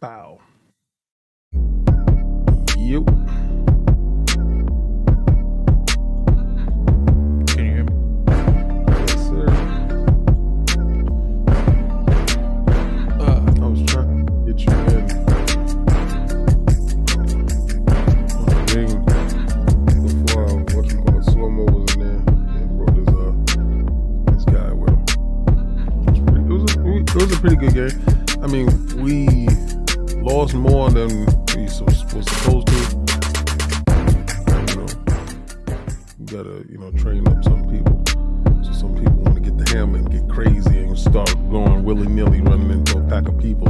Bow. Yep. Can you hear me? Yes, sir. I was trying to get you in. Before Slow-Mo was in there and brought this guy with him. It was a pretty good game. I mean, we lost more than we was supposed to. You gotta, train up some people. So some people want to get the hammer and get crazy and start going willy-nilly, running into a pack of people.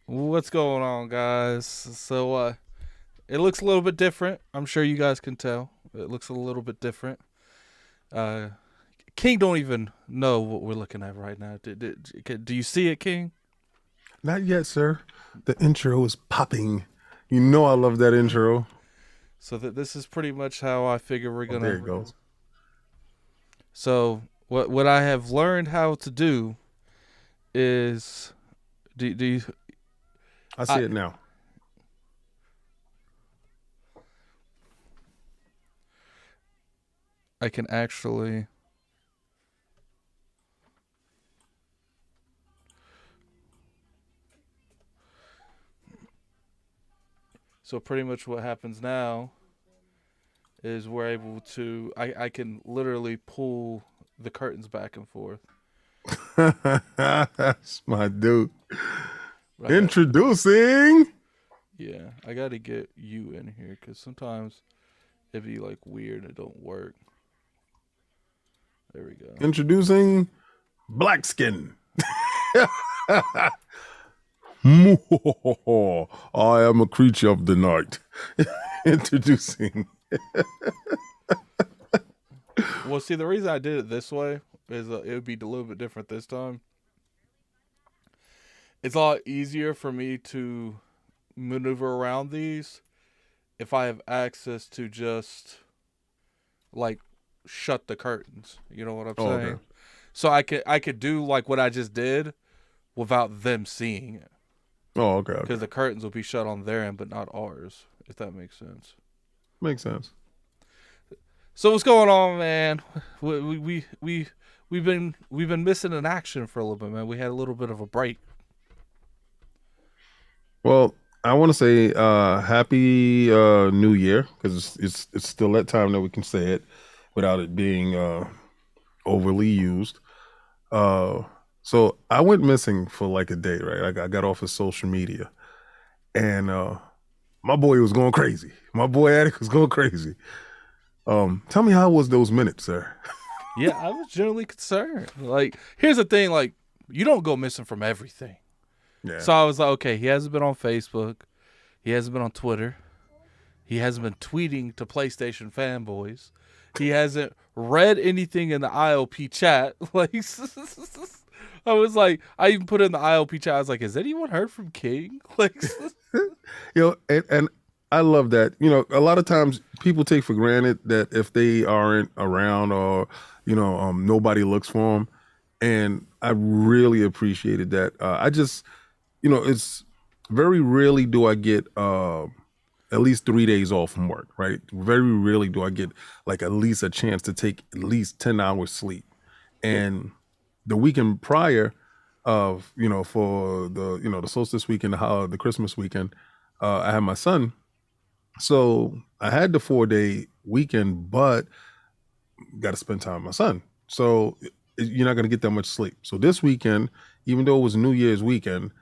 What's going on, guys? So, it looks a little bit different. I'm sure you guys can tell. It looks a little bit different. King don't even know what we're looking at right now. Do you see it, King? Not yet, sir. The intro is popping. You know I love that intro. So this is pretty much how I figure we're gonna. There it goes. So what I have learned how to do is, do you? I see it now. I can actually. So pretty much what happens now is we're able to, I can literally pull the curtains back and forth. That's my dude. Introducing. Yeah, I got to get you in here because sometimes it'd be like weird. It don't work. There we go. Introducing Blackskin. I am a creature of the night. Introducing. Well, see, the reason I did it this way is it would be a little bit different this time. It's a lot easier for me to maneuver around these if I have access to just like shut the curtains. You know what I'm saying? Okay. So I could do like what I just did without them seeing it. Oh, okay. Because the curtains will be shut on their end, but not ours. If that makes sense. Makes sense. So what's going on, man? We've been missing in action for a little bit, man. We had a little bit of a break. Well, I want to say happy New Year because it's still that time that we can say it without it being overly used. So I went missing for like a day, right? I got off of social media, and my boy was going crazy. My boy Attic was going crazy. Tell me how was those minutes, sir? Yeah, I was generally concerned. Like, here's the thing: like, you don't go missing from everything. Yeah. So I was like, okay, he hasn't been on Facebook, he hasn't been on Twitter, he hasn't been tweeting to PlayStation fanboys, he hasn't read anything in the ILP chat. Like, I was like, I even put in the ILP chat. I was like, has anyone heard from King? Like, and I love that. A lot of times people take for granted that if they aren't around or nobody looks for them, and I really appreciated that. I just, it's very rarely do I get at least 3 days off from work, right? Very rarely do I get like at least a chance to take at least 10 hours sleep. And the weekend prior of for the solstice weekend, the Christmas weekend, I had my son, so I had the 4 day weekend, but got to spend time with my son. So you're not going to get that much sleep. So this weekend, even though it was New Year's weekend,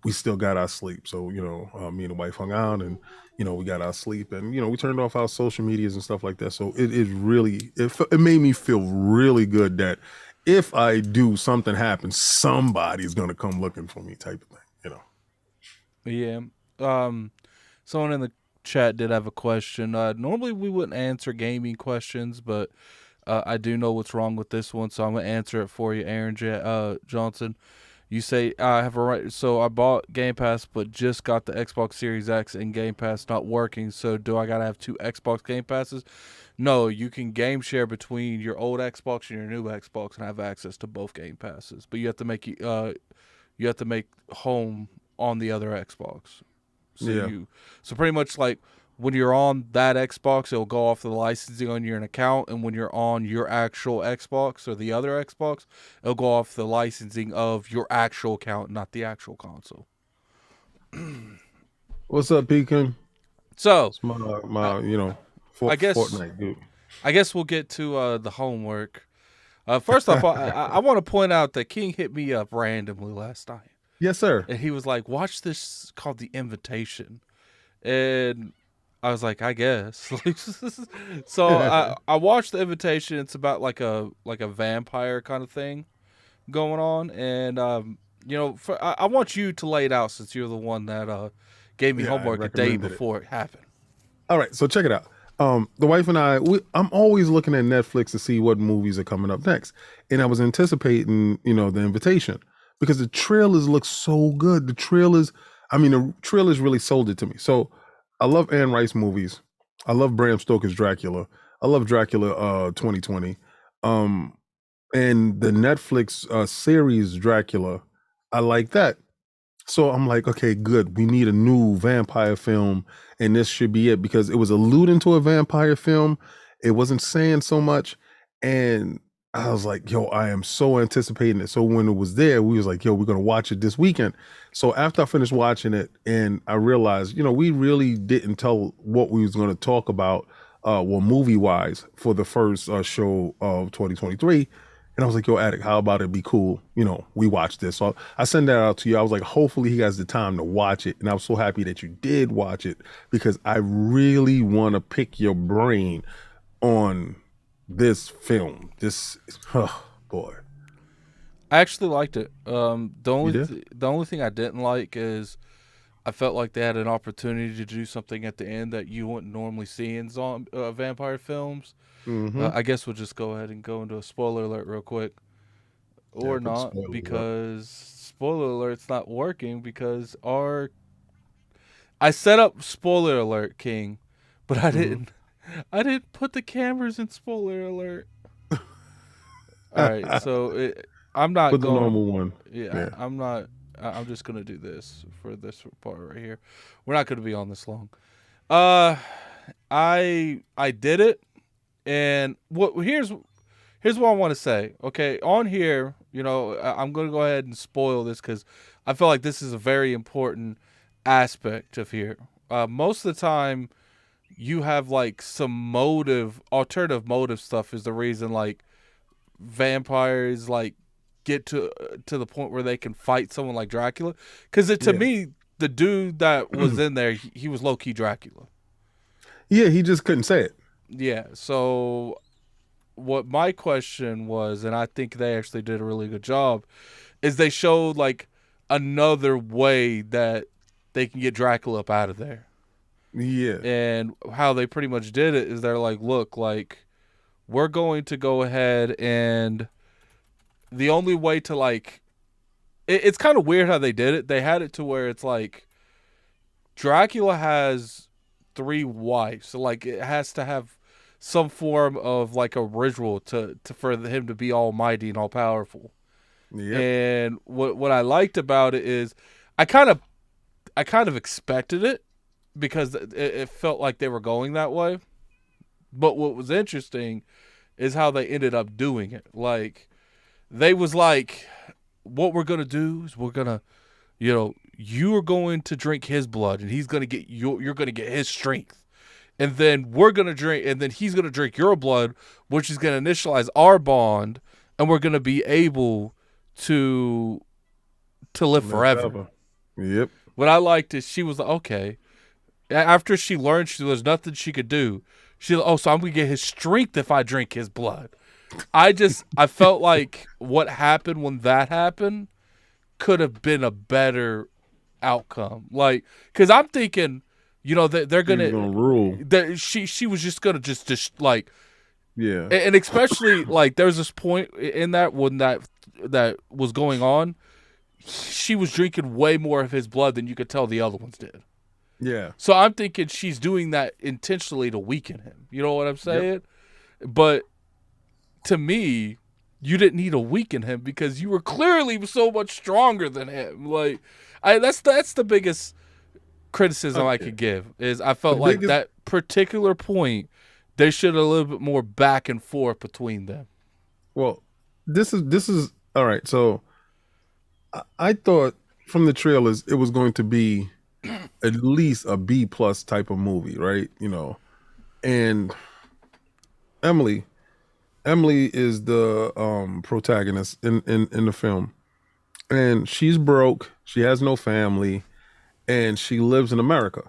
we still got our sleep. So me and the wife hung out, and we got our sleep, and we turned off our social medias and stuff like that. So it is really it made me feel really good that if I do something happens, somebody's going to come looking for me, type of thing. Yeah. Someone in the chat did have a question. Normally we wouldn't answer gaming questions, but I do know what's wrong with this one, so I'm gonna answer it for you, Aaron Johnson. You say I have a right. So I bought Game Pass, but just got the Xbox Series X and Game Pass not working. So do I gotta have two Xbox Game Passes? No, you can game share between your old Xbox and your new Xbox and have access to both Game Passes. But you have to make home on the other Xbox. So Yeah. so pretty much like when you're on that Xbox, it'll go off the licensing on your account, and when you're on your actual Xbox or the other Xbox, it'll go off the licensing of your actual account, not the actual console. What's up, Pekin? So It's my I, I guess Fortnite, dude. I guess we'll get to the homework. First off, I want to point out that King hit me up randomly last night. Yes, sir. And he was like, watch this called The Invitation. And I was like, I guess. So I watched The Invitation. It's about like a vampire kind of thing going on. And, I want you to lay it out since you're the one that gave me homework a day before it happened. All right, so check it out. The wife and I'm always looking at Netflix to see what movies are coming up next. And I was anticipating, The Invitation, because the trailers look so good. The trailers really sold it to me. So I love Anne Rice movies. I love Bram Stoker's Dracula. I love Dracula 2020. And the Netflix series Dracula, I like that. So I'm like, okay, good. We need a new vampire film, and this should be it, because it was alluding to a vampire film. It wasn't saying so much. And I was like, yo, I am so anticipating it. So when it was there, we was like, yo, we're going to watch it this weekend. So after I finished watching it, and I realized, we really didn't tell what we was going to talk about, movie wise, for the first show of 2023. And I was like, yo, Attic, how about it be cool? We watch this. So I send that out to you. I was like, hopefully he has the time to watch it. And I was so happy that you did watch it, because I really want to pick your brain on this film. Oh boy. I actually liked it. The only thing I didn't like is I felt like they had an opportunity to do something at the end that you wouldn't normally see in vampire films. Mm-hmm. I guess we'll just go ahead and go into a spoiler alert real quick. Or not, because spoiler alert's not working, because I set up spoiler alert, King, but I didn't put the cameras in spoiler alert. All right, so I'm not Put going the normal one. Yeah, I'm not. I'm just gonna do this for this part right here. We're not gonna be on this long. I did it, and here's what I want to say. Okay, on here, I'm gonna go ahead and spoil this, because I feel like this is a very important aspect of here. Most of the time, you have like some alternative motive stuff is the reason like vampires like get to the point where they can fight someone like Dracula. Because to me, the dude that was in there, he was low key Dracula. Yeah, he just couldn't say it. Yeah. So what my question was, and I think they actually did a really good job, is they showed like another way that they can get Dracula up out of there. Yeah. And how they pretty much did it is they're like, look, like we're going to go ahead and the only way to like it's kind of weird how they did it. They had it to where it's like Dracula has three wives, so like it has to have some form of like a ritual to for him to be almighty and all powerful. Yep. And what I liked about it is I kind of I kind of expected it because it felt like they were going that way. But what was interesting is how they ended up doing it. Like they was like, what we're gonna do is we're gonna, you are going to drink his blood, and he's gonna get you're gonna get his strength, and then we're gonna drink, and then he's gonna drink your blood, which is gonna initialize our bond, and we're gonna be able to live forever. Yep. What I liked is she was like, okay. After she learned there was nothing she could do, she like, oh, so I'm gonna get his strength if I drink his blood. I felt like what happened when that happened could have been a better outcome. Like, because I'm thinking, they're gonna rule. She was just gonna just like, yeah, and especially like there's this point in that when that was going on, she was drinking way more of his blood than you could tell the other ones did. Yeah. So I'm thinking she's doing that intentionally to weaken him. You know what I'm saying? Yep. But to me, you didn't need to weaken him because you were clearly so much stronger than him. Like, that's the biggest criticism I could give is I felt like that particular point they should have a little bit more back and forth between them. Well, this is all right. So I thought from the trailers it was going to be at least a B plus type of movie, right? And Emily is the protagonist in the film, and she's broke. She has no family, and she lives in America.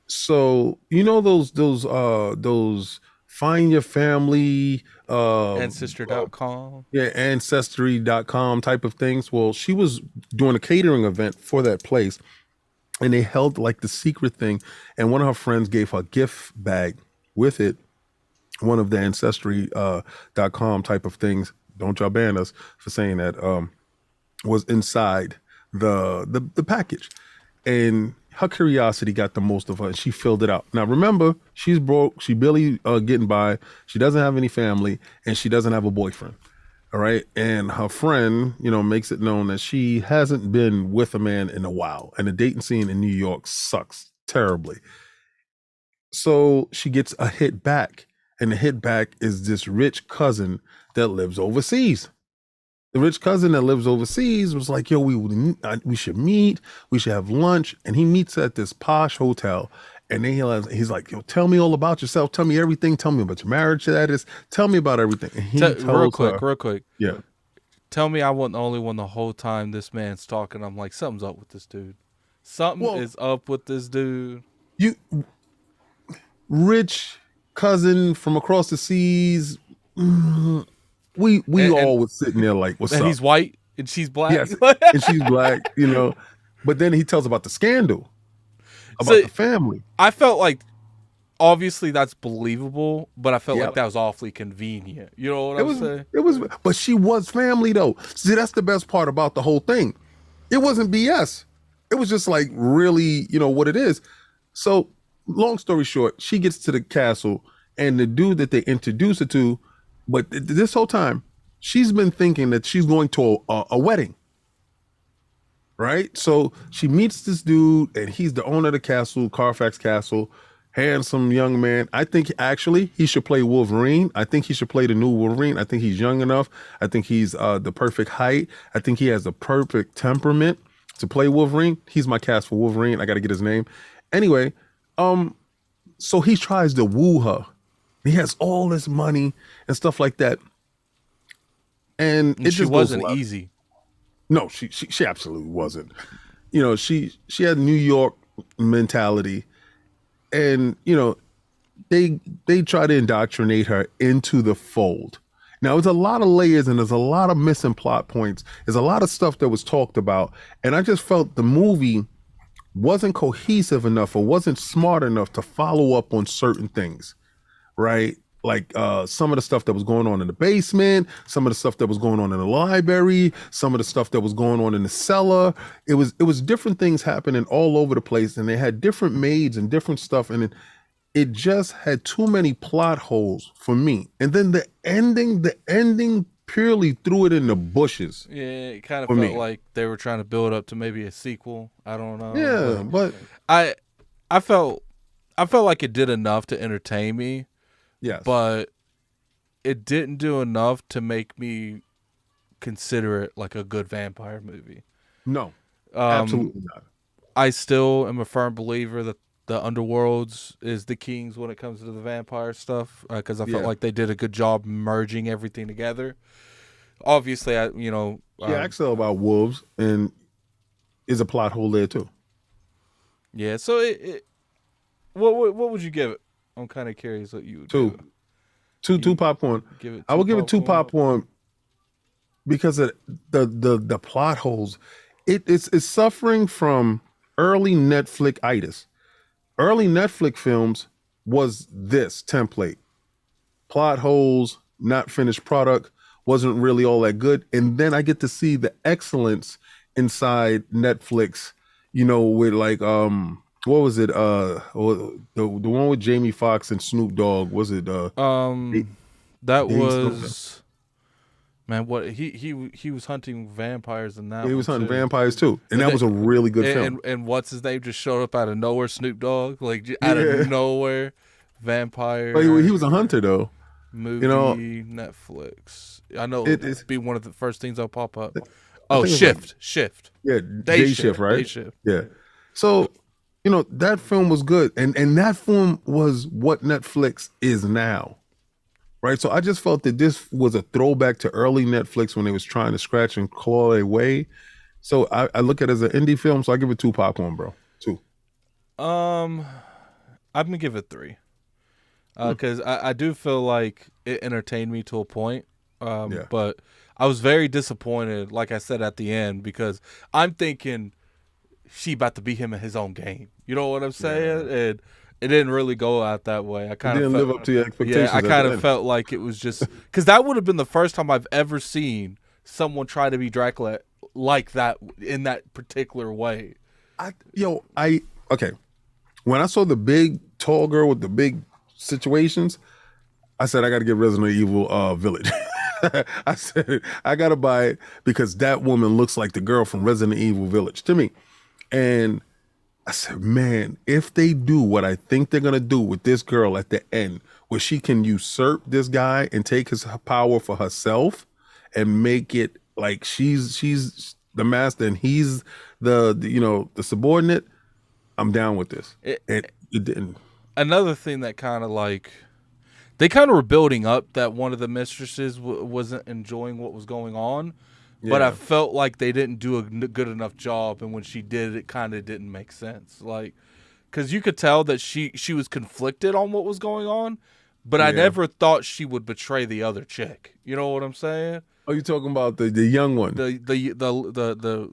So those find your family ancestry.com. Yeah, ancestry.com type of things. Well, she was doing a catering event for that place, and they held like the secret thing, and one of her friends gave her a gift bag with it, one of the ancestry.com type of things. Don't y'all ban us for saying that. Was inside the package, and her curiosity got the most of her, and she filled it out. Now remember, she's broke, she barely getting by, she doesn't have any family, and she doesn't have a boyfriend. All right. And her friend, makes it known that she hasn't been with a man in a while, and the dating scene in New York sucks terribly. So she gets a hit back, and the hit back is this rich cousin that lives overseas. The rich cousin that lives overseas was like, yo, we should meet. We should have lunch. And he meets at this posh hotel. And then he's like, yo, tell me all about yourself. Tell me everything. Tell me about your marriage status. Tell me about everything. And he real quick. Yeah. Tell me I wasn't the only one the whole time this man's talking. I'm like, something's up with this dude. Something is up with this dude. Rich cousin from across the seas. We all was sitting there like, what's up? And he's white and she's black. Yes, and she's black, But then he tells about the scandal, about the family. I felt like, obviously that's believable, but I felt like that was awfully convenient. You know what I'm saying? It was, but she was family though. See, that's the best part about the whole thing. It wasn't BS. It was just like really, what it is. So long story short, she gets to the castle, and the dude that they introduce her to, but this whole time, she's been thinking that she's going to a wedding, right? So she meets this dude, and he's the owner of the castle, Carfax Castle, handsome young man. I think actually he should play Wolverine. I think he should play the new Wolverine. I think he's young enough. I think he's the perfect height. I think he has the perfect temperament to play Wolverine. He's my cast for Wolverine. I got to get his name. Anyway, so he tries to woo her. He has all this money and stuff like that, and it just wasn't easy. No, she absolutely wasn't. She had New York mentality, and they try to indoctrinate her into the fold. Now, there's a lot of layers, and there's a lot of missing plot points. There's a lot of stuff that was talked about, and I just felt the movie wasn't cohesive enough or wasn't smart enough to follow up on certain things. Right. like some of the stuff that was going on in the basement, some of the stuff that was going on in the library, some of the stuff that was going on in the cellar. It was different things happening all over the place, and they had different maids and different stuff, and it just had too many plot holes for me. And then the ending purely threw it in the bushes Yeah, it kind of for felt me. like they were trying to build up to maybe a sequel. I don't know, Yeah, but but I I felt I felt like it did enough to entertain me, yes, but it didn't do enough to make me consider it like a good vampire movie. no, Um, absolutely not. I still am a firm believer that the underworlds is the kings when it comes to the vampire stuff because I felt Yeah, like they did a good job merging everything together. Obviously, yeah. Axel about wolves and is a plot hole there too. yeah. So what would you give it? I'm kind of curious what you would give Two, it. two You popcorn. give it I two will give it two popcorn. popcorn because of the plot holes. It's suffering from early Netflix itis. Early Netflix films was this template: plot holes, not finished product, wasn't really all that good. And then I get to see the excellence inside Netflix, with like what was it? The one with Jamie Foxx and Snoop Dogg, was it Da- Um, that Dave something? was man. What he was hunting vampires in Yeah, that he one was hunting too. vampires too. And And that they, was a really good and film. and what's his name just showed up out of nowhere. Snoop Dogg, like out of Yeah. nowhere, But he vampire was a hunter though. You know, movie Netflix. I know it it'll is be one of the first things I'll pop up. I Oh, think it's like, shift, yeah, day day shift, shift, right? day shift. Yeah. So, that film was good. And that film was what Netflix is now. Right. So I just felt that this was a throwback to early Netflix when they was trying to scratch and claw their way. So I look at it as an indie film. So I give it two popcorn, bro. Two. Um, I'm gonna give it three. Hmm. Because I do feel like it entertained me to a point. Yeah. But I was very disappointed, like I said at the end, because I'm thinking she about to beat him in his own game. You know what I'm saying? Yeah. And it didn't really go out that way. I It kind of didn't live felt, up to your yeah, I expectations at kind the of end. felt like it was just because that would have been the first time I've ever seen someone try to be Dracula like that in that particular way. I okay. When I saw the big tall girl with the big situations, I said I got to get Resident Evil Village. I said I got to buy it because that woman looks like the girl from Resident Evil Village to me. And I said, man, if they do what I think they're gonna do with this girl at the end, where she can usurp this guy and take his power for herself and make it like she's the master and he's the subordinate, I'm down with this. It, It didn't. Another thing that kind of like they kind of were building up that one of the mistresses wasn't enjoying what was going on, but I Yeah. felt like they didn't do a good enough job, and when she did, it kind of didn't make sense. Like, because you could tell that she was conflicted on what was going on, but I Yeah. never thought she would betray the other chick. You know what I'm saying? Are you talking about the young one, The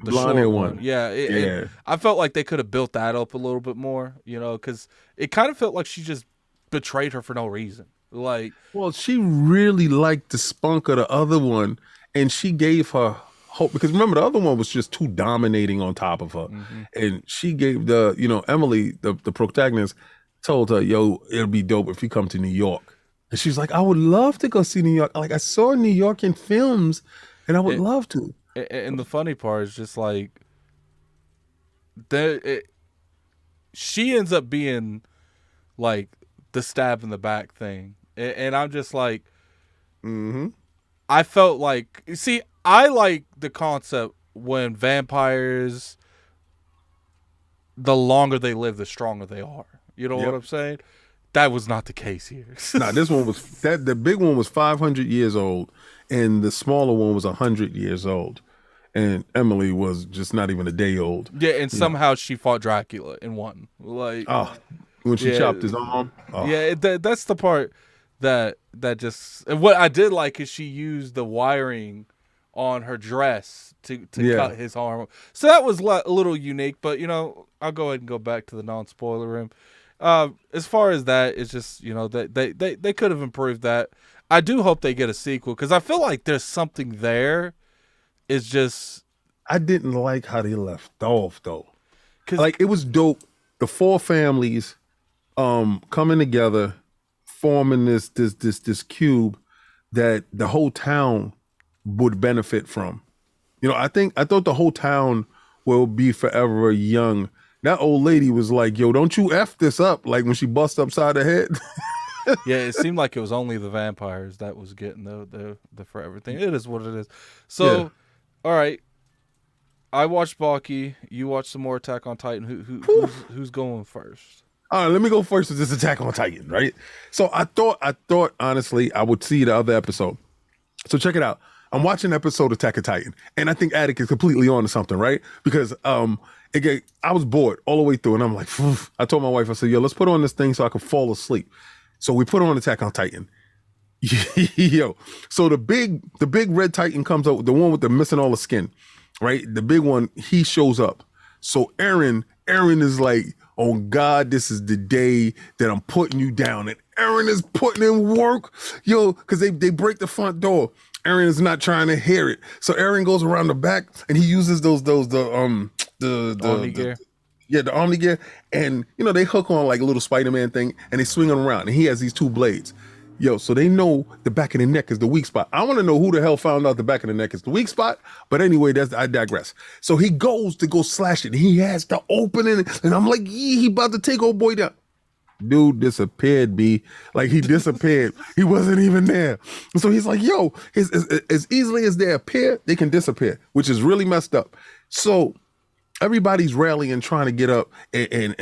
blonde hair short one, one? yeah. Yeah. I felt like they could have built that up a little bit more, because it kind of felt like she just betrayed her for no reason. Like, Well, she really liked the spunk of the other one, and she gave her hope because remember the other one was just too dominating on top of her, mm-hmm. and she gave Emily, the protagonist, told her, "Yo, it'll be dope if you come to New York." And she's like, "I would love to go see New York. Like I saw New York in films, and I would it, love to." and the funny part is just like there, she ends up being like the stab in the back thing, and I'm just like, Mm-hmm. I felt like, see, I like the concept when vampires, the longer they live, the stronger they are. You know what Yep. I'm saying? That was not the case here. Nah, this one was that the big one was 500 years old, and the smaller one was 100 years old, and Emily was just not even a day old. Yeah, and You know, somehow she fought Dracula and won. Like, oh, when she yeah, chopped his arm, oh, yeah. That's the part that just. And what I did like is she used the wiring on her dress to yeah, cut his arm. So that was a little unique. But I'll go ahead and go back to the non-spoiler room. As far as that, it's just they could have improved that. I do hope they get a sequel because I feel like there's something there. It's just I didn't like how they left off though. because Like it was dope. The four families coming together, forming this cube that the whole town would benefit from. I thought the whole town will be forever young. That old lady was like, "Yo, don't you f this up!" Like when she bust upside her head. yeah, it seemed like it was only the vampires that was getting the forever thing. It is what it is. So, Yeah. all right, I watched Baki. You watched some more Attack on Titan. Who's going first? All right, let me go first with this Attack on Titan, right? So I thought honestly I would see the other episode. So check it out. I'm watching episode Attack on Titan, and I think Attic is completely on to something, right? Because I was bored all the way through, and I'm like, phew. I told my wife, I said, "Yo, let's put on this thing so I can fall asleep." So we put on Attack on Titan. Yo, so the big red Titan comes up, the one with the missing all the skin, right? The big one, he shows up. So Aaron is like, "Oh God, this is the day that I'm putting you down." And Aaron is putting in work, yo, because they break the front door. Aaron is not trying to hear it, so Aaron goes around the back and he uses the Omni gear. yeah, the Omni gear, and they hook on like a little Spider-Man thing, and they swing him around, and he has these two blades. Yo, so they know the back of the neck is the weak spot. I want to know who the hell found out the back of the neck is the weak spot, but anyway, I digress. So he goes to go slash it. He has the opening, and I'm like, he about to take old boy down. Dude disappeared, B. Like he disappeared. He wasn't even there. So he's like, yo, as easily as they appear, they can disappear, which is really messed up. So everybody's rallying, trying to get up, and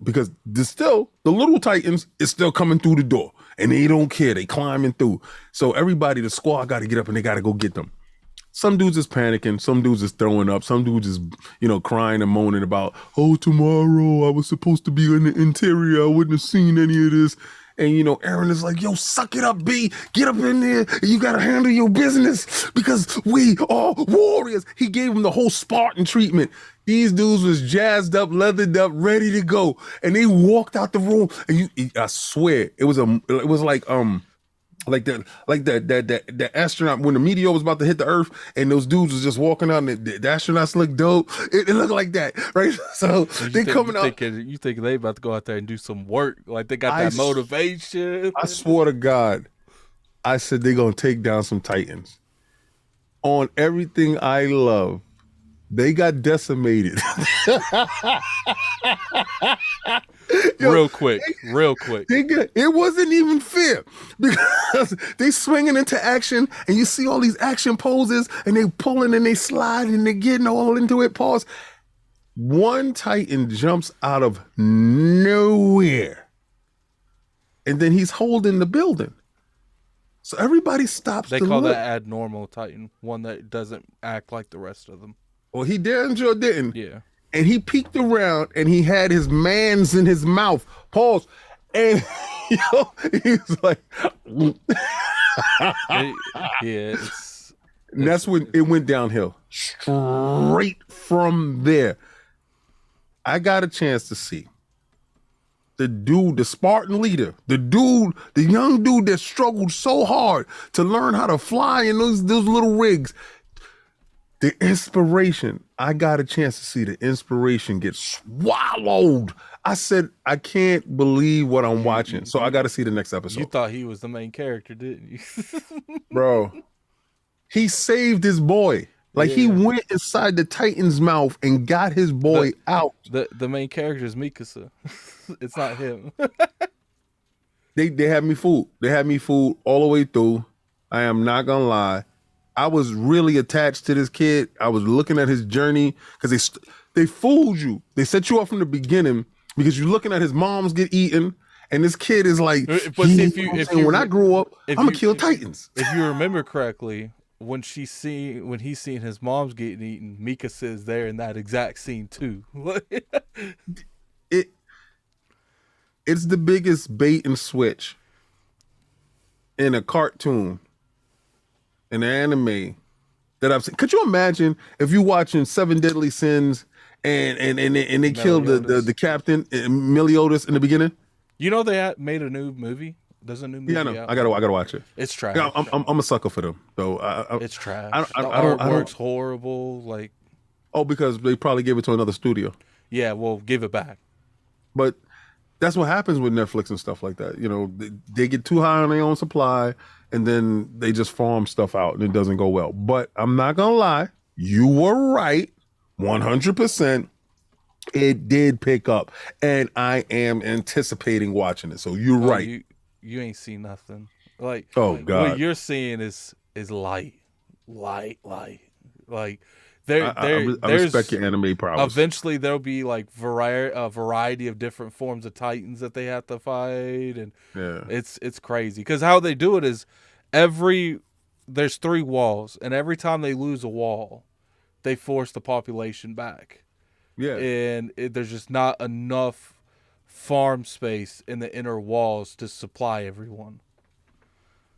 because the little Titans is still coming through the door, and they don't care. They climbing through. So everybody, the squad, got to get up and they got to go get them. Some dudes is panicking. Some dudes is throwing up. Some dudes is, crying and moaning about, "Oh, tomorrow I was supposed to be in the interior. I wouldn't have seen any of this." And, Aaron is like, "Yo, suck it up, B. Get up in there. And you got to handle your business because we are warriors." He gave him the whole Spartan treatment. These dudes was jazzed up, leathered up, ready to go. And they walked out the room. And I swear, it was the astronaut when the meteor was about to hit the Earth, and those dudes was just walking out, and the astronauts looked dope. It looked like that, right? So they coming out. You think they about to go out there and do some work? Like they got that motivation? I swore to God, I said they're gonna take down some Titans. On everything I love, they got decimated. Real quick. It wasn't even fair because they swinging into action, and you see all these action poses, and they pulling and they sliding and they getting all into it. Pause. One Titan jumps out of nowhere, and then he's holding the building. So everybody stops. They call that abnormal Titan, one that doesn't act like the rest of them. Well, he didn't or didn't. Yeah. And he peeked around and he had his mans in his mouth. Pause. And he was like, and that's when it went downhill. Straight from there. I got a chance to see the dude, the Spartan leader, the young dude that struggled so hard to learn how to fly in those little rigs. The inspiration, I got a chance to see the inspiration get swallowed. I said, I can't believe what I'm watching. So I got to see the next episode. You thought he was the main character, didn't you? Bro, he saved his boy. Like he went inside the Titan's mouth and got his boy out. The main character is Mikasa. It's not him. They had me fooled. They had me fooled all the way through. I am not going to lie. I was really attached to this kid. I was looking at his journey because they fooled you. They set you up from the beginning because you're looking at his moms get eaten, and this kid is like, but when I grow up, I'm gonna kill Titans. If you remember correctly, when he's seeing his mom's getting eaten, Mika says there in that exact scene too. It's the biggest bait and switch in a cartoon. An anime that I've seen. Could you imagine if you watching Seven Deadly Sins and they killed Meliodas. the captain Meliodas in the beginning. You know they made a new movie. There's a new Yeah, I movie know. out. I gotta watch it. It's Yeah, trash. I'm a sucker for them though. It's trash. The I don't artwork's horrible. Like, Oh, because they probably gave it to another studio. yeah, well, give it back. But that's what happens with Netflix and stuff like that. You know, they get too high on their own supply, and then they just farm stuff out, and it doesn't go well. But I'm not gonna lie, you were right, 100%. It did pick up, and I am anticipating watching it. So you're right. You ain't seen nothing. Like, Oh God, what you're seeing is light. Like I respect your anime prowess. Eventually there'll be like a variety of different forms of Titans that they have to fight, and Yeah, it's crazy because how they do it is there's 3 walls, and every time they lose a wall, they force the population back. yeah. And there's just not enough farm space in the inner walls to supply everyone.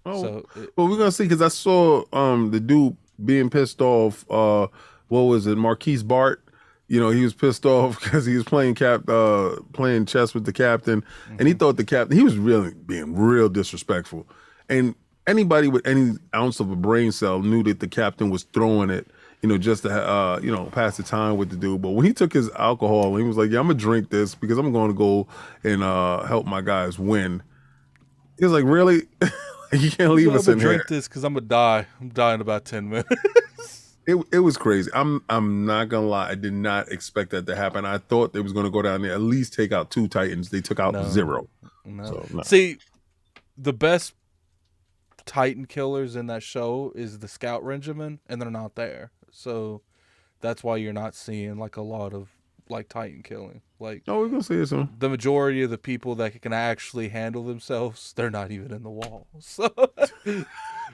Oh, So well, we're gonna see because I saw the dude being pissed off. What was it, Marquise Bart? You know, he was pissed off because he was playing playing chess with the captain, and he thought the captain he was really being real disrespectful. And anybody with any ounce of a brain cell knew that the captain was throwing it, you know, just to pass the time with the dude. But when he took his alcohol, he was like, "Yeah, I'm gonna drink this because I'm going to go and help my guys win." He was like, "Really? You can't leave us in here." Drink this because I'm gonna die. I'm dying in about 10 minutes. It was crazy. I'm not gonna lie. I did not expect that to happen. I thought they was gonna go down there at least take out 2 Titans. They took out 0. No. So, no. See, the best Titan killers in that show is the Scout Regiment, and they're not there. So that's why you're not seeing like a lot of like Titan killing. Like, Oh, we're gonna see it soon. the majority of the people that can actually handle themselves, they're not even in the wall. So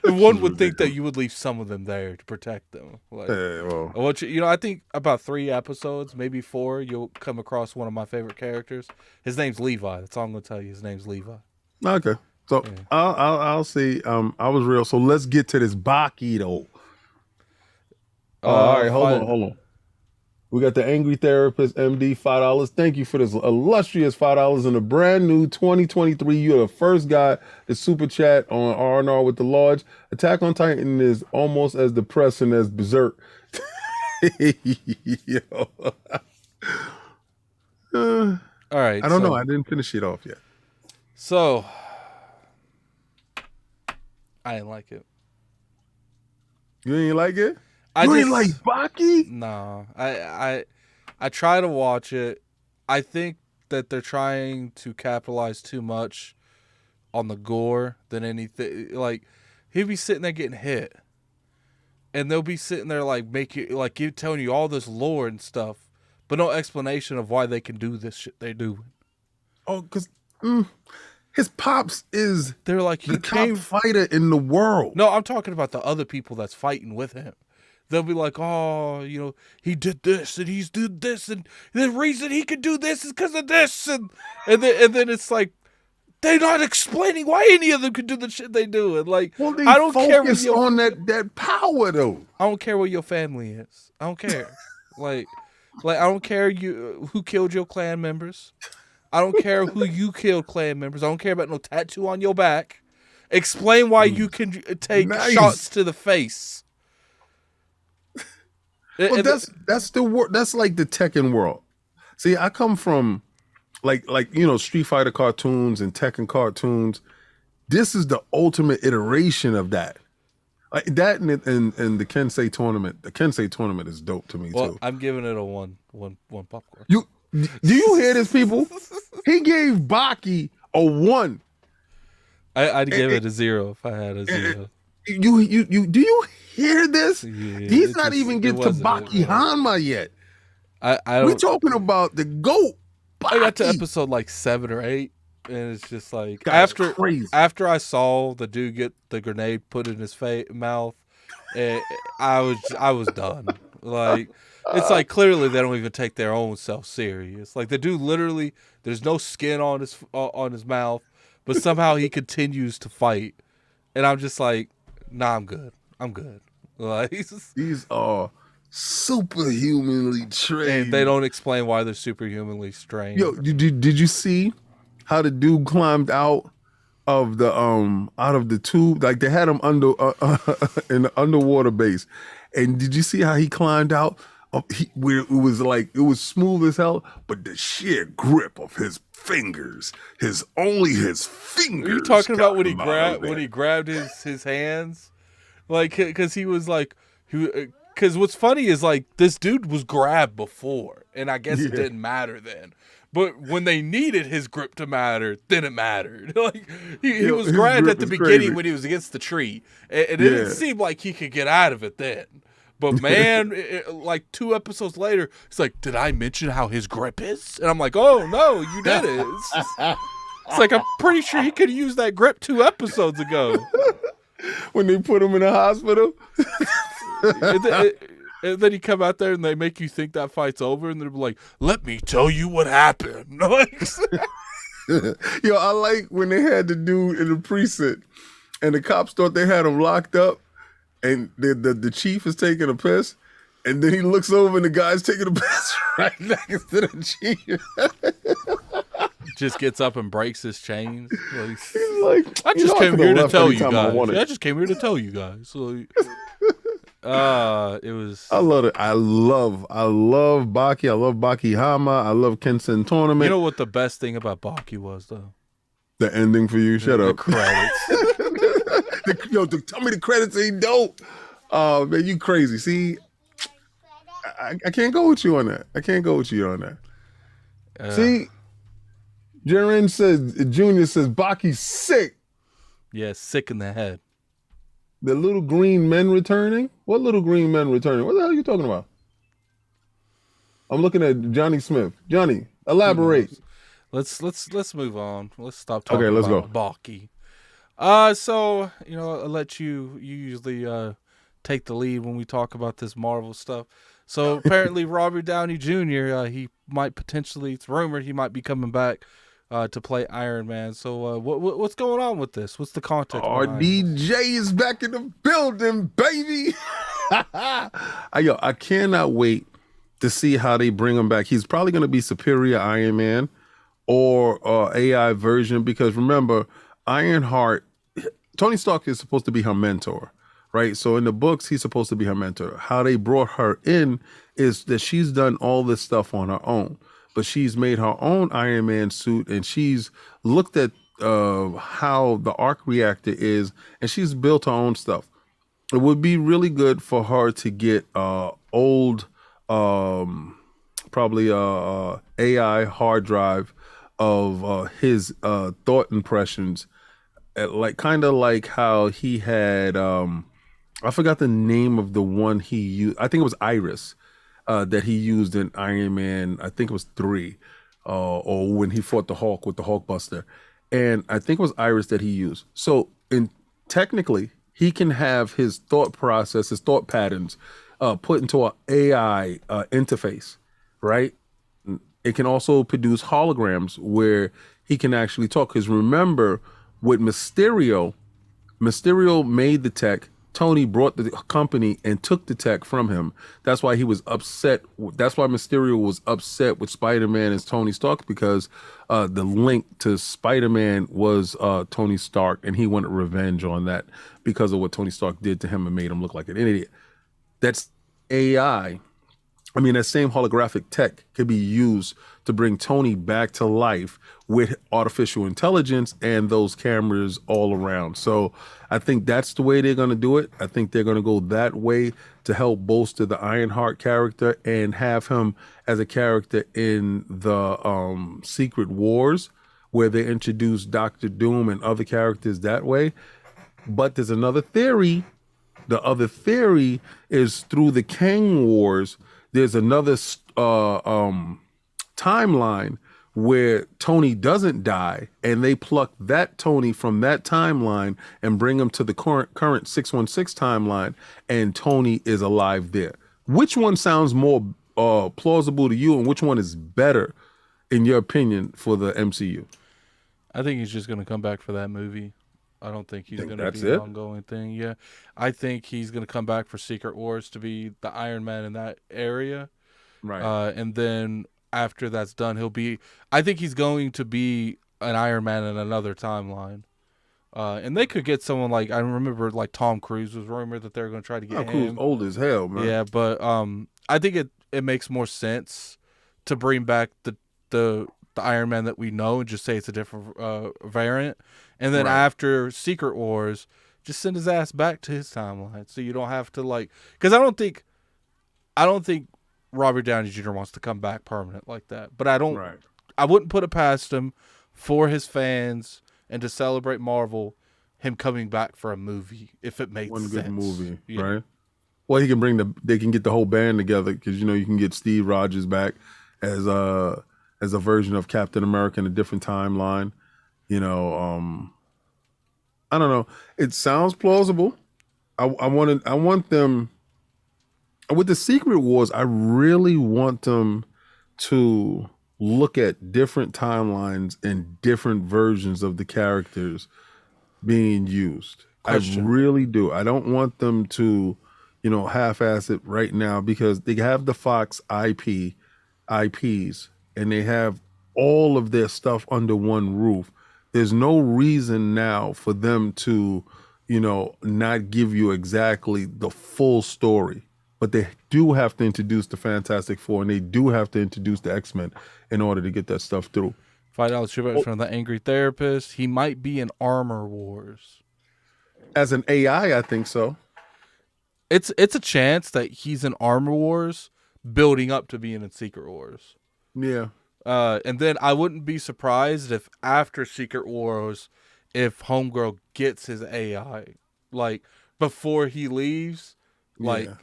one would think that you would leave some of them there to protect them. Like, Well, I think about 3 episodes, maybe 4, you'll come across one of my favorite characters. His name's Levi. That's all I'm gonna tell you. His name's Levi. okay. So Yeah. I'll see. I was real. So let's get to this Baki though. All right, hold on. We got the Angry Therapist MD $5. Thank you for this illustrious $5 in a brand new 2023. You're the first guy to super chat on R&R with the Lodge. Attack on Titan is almost as depressing as Berserk. Yo. All right. I don't know. I didn't finish it off yet. So I didn't like it. You ain't like it? I ain't like Baki? No. I try to watch it. I think that they're trying to capitalize too much on the gore than anything. Like, he'd be sitting there getting hit, and they'll be sitting there like telling you all this lore and stuff, but no explanation of why they can do this shit they do. Oh, because his pops is they're like the top fighter in the world. No, I'm talking about the other people that's fighting with him. They'll be like, oh, he did this and he's did this, and the reason he could do this is because of this, and then it's like they're not explaining why any of them could do the shit they do, and like, well, they I don't care on that power though. I don't care what your family is. I don't care. like I don't care who killed your clan members. I don't care who you killed clan members. I don't care about no tattoo on your back. Explain why you can take shots to the face. Well, that's like the Tekken world. See, I come from like Street Fighter cartoons and Tekken cartoons. This is the ultimate iteration of that. Like that and the Kensei tournament. The Kensei tournament is dope to me too. I'm giving it a one popcorn. Do you hear this, people? He gave Baki a 1. I'd give it a 0 if I had a 0. You do you hear this? Yeah, He's not even get to Baki Hanma yet. We're talking about the GOAT. Baki. I got to episode like 7 or 8, and it's just like crazy. After I saw the dude get the grenade put in his mouth, I was done. Like, it's like clearly they don't even take their own self serious. Like, the dude literally, there's no skin on his mouth, but somehow he continues to fight, and I'm just like, nah, I'm good. Like, these are superhumanly And they trained. don't explain why they're superhumanly Yo, trained. did you see how the dude climbed out of the tube? Like they had him under in the underwater base, and did you see how he climbed out? Where it was like it was smooth as hell, but the sheer grip of his fingers, his Are you fingers talking about got him out of when there. he grabbed his hands? Like, because he was like, because what's funny is like this dude was grabbed before, and I guess it Yeah, didn't matter then. But when they needed his grip to matter, then it mattered. Like he yo, was his grabbed grip at the is beginning crazy. when he was against the tree, and it didn't Yeah, seem like he could get out of it then. But man, like 2 episodes later, it's like, did I mention how his grip is? And I'm like, oh no, you did it. It's like I'm pretty sure he could have used that grip 2 episodes ago. when they put him in the hospital. And then you come out there and they make you think that fight's over, and they're like, "Let me tell you what happened." Like, Yo, I like when they had the dude in the precinct, and the cops thought they had him locked up, and the chief is taking a piss, and then he looks over and the guy's taking a piss right next to the chief. just gets up and breaks his chains. Like, He's like, I you just know, I came could here have to left tell you anytime I guys. wanted. I just came here to tell you guys. Like, it was. I love it. I love Baki. I love Baki Hama. I love Kensen You tournament. know what the best thing about Baki was though? The ending for you. Shut The up. credits. Tell me the credits ain't dope. Oh man, you crazy. See, I can't go with you on that. I can't go with you on that. Uh, See, Junior says Baki's sick. yeah, sick in the head. The little green men returning? What little green men returning? What the hell are you talking about? I'm looking at Johnny Smith. Johnny, Who elaborate. knows? Let's move on. Let's stop Okay, talking let's about go. Baki. So I'll let you. You usually take the lead when we talk about this Marvel stuff. So apparently, Robert Downey Jr. He might potentially. It's rumored he might be coming back to play Iron Man. So what's going on with this? What's the context behind this? RDJ is back in the building, baby. I cannot wait to see how they bring him back. He's probably going to be Superior Iron Man or AI version because remember, Ironheart, Tony Stark is supposed to be her mentor, right? So in the books, he's supposed to be her mentor. How they brought her in is that she's done all this stuff on her own, but she's made her own Iron Man suit and she's looked at how the arc reactor is and she's built her own stuff. It would be really good for her to get old, probably AI hard drive of his thought impressions, like kind of like how he had. I forgot the name of the one he used. I think it was Iris that he used in Iron Man. I think it was 3, or when he fought the Hulk with the Hulkbuster, and I think it was Iris that he used. So, in technically, he can have his thought process, his thought patterns, put into an AI interface, right? It can also produce holograms where he can actually talk. Because remember, with Mysterio made the tech. Tony brought the company and took the tech from him. That's why he was upset. That's why Mysterio was upset with Spider-Man as Tony Stark because the link to Spider-Man was Tony Stark, and he wanted revenge on that because of what Tony Stark did to him and made him look like an idiot. That's AI. I mean, that same holographic tech could be used to bring Tony back to life with artificial intelligence and those cameras all around. So I think that's the way they're going to do it. I think they're going to go that way to help bolster the Ironheart character and have him as a character in the Secret Wars, where they introduce Doctor Doom and other characters that way. But there's another theory. The other theory is through the Kang Wars, there's another timeline where Tony doesn't die, and they pluck that Tony from that timeline and bring him to the current 616 timeline, and Tony is alive there. Which one sounds more plausible to you, and which one is better, in your opinion, for the MCU? I think he's just gonna come back for that movie. I don't think You he's think going to that's be an it? ongoing thing. Yeah, I think he's going to come back for Secret Wars to be the Iron Man in that area, Right. and then after that's done, he'll be. I think he's going to be an Iron Man in another timeline. And they could get someone like I remember like Tom Cruise was rumored that they're going to try to get Oh, Crew's him. old as hell, man. Yeah, but I think it makes more sense to bring back the Iron Man that we know and just say it's a different variant, and then Right. after Secret Wars, just send his ass back to his timeline, so you don't have to like because I don't think Robert Downey Jr. wants to come back permanent like that, but Right. I wouldn't put it past him for his fans and to celebrate Marvel, him coming back for a movie if it makes One good sense. movie, Yeah. right? Well, he can they can get the whole band together because you can get Steve Rogers back as a version of Captain America in a different timeline. You know, I don't know. It sounds plausible. I want them with the Secret Wars. I really want them to look at different timelines and different versions of the characters being used. I Question. really do. I don't want them to, half-ass it right now because they have the Fox IPs, and they have all of their stuff under one roof. There's no reason now for them to, not give you exactly the full story. But they do have to introduce the Fantastic Four, and they do have to introduce the X-Men in order to get that stuff through. $5 tribute from the Angry Therapist. He might be in Armor Wars. As an AI, I think so. It's a chance that he's in Armor Wars, building up to being in Secret Wars. Yeah. And then I wouldn't be surprised if after Secret Wars, if Homegirl gets his AI, like before he leaves, like Yeah.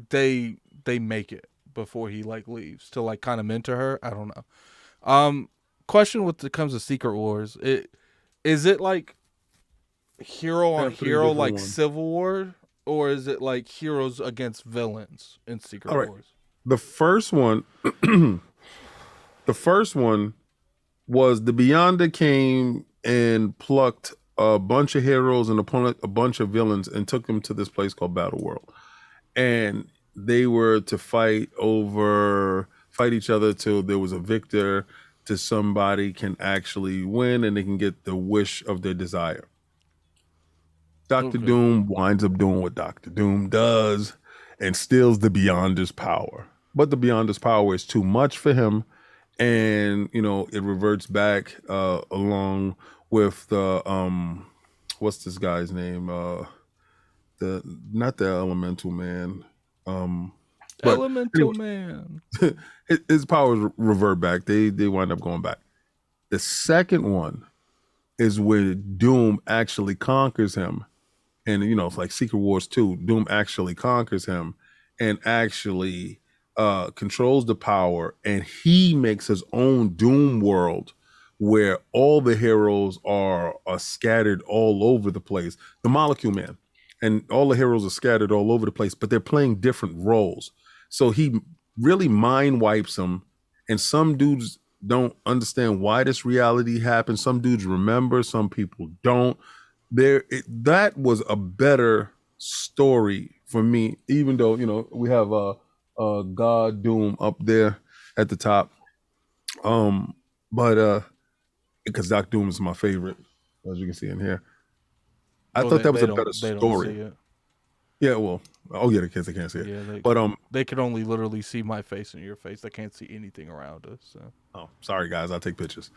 they make it before he like leaves to like kind of mentor her. I don't know. Question when it comes to Secret Wars, is it like hero They on have three hero different like ones. Civil War, or is it like heroes against villains in Secret All right. Wars? The first one, the first one was the Beyonder came and plucked a bunch of heroes and a bunch of villains and took them to this place called Battle World. And they were to fight each other till there was a victor, till somebody can actually win and they can get the wish of their desire. Doctor Okay. Doom winds up doing what Doctor Doom does and steals the Beyonder's power. But the Beyonder's power is too much for him, and it reverts back along with the what's this guy's name? The Not the Elemental Man. But Elemental anyway, Man. his powers revert back. They wind up going back. The second one is where Doom actually conquers him, and it's like Secret Wars 2. Doom actually conquers him and actually controls the power, and he makes his own Doom world where all the heroes are scattered all over the place. The Molecule Man, and all the heroes are scattered all over the place, but they're playing different roles. So he really mind wipes them, and some dudes don't understand why this reality happened. Some dudes remember, some people don't. That was a better story for me, even though we have God Doom up there at the top. But because Doc Doom is my favorite, as you can see in here. I Well, thought that was a better they don't see story. it. Yeah, well, oh yeah, the kids they can't see it. Yeah, But they can only literally see my face and your face. They can't see anything around us. So. oh, sorry guys, I'll take pictures.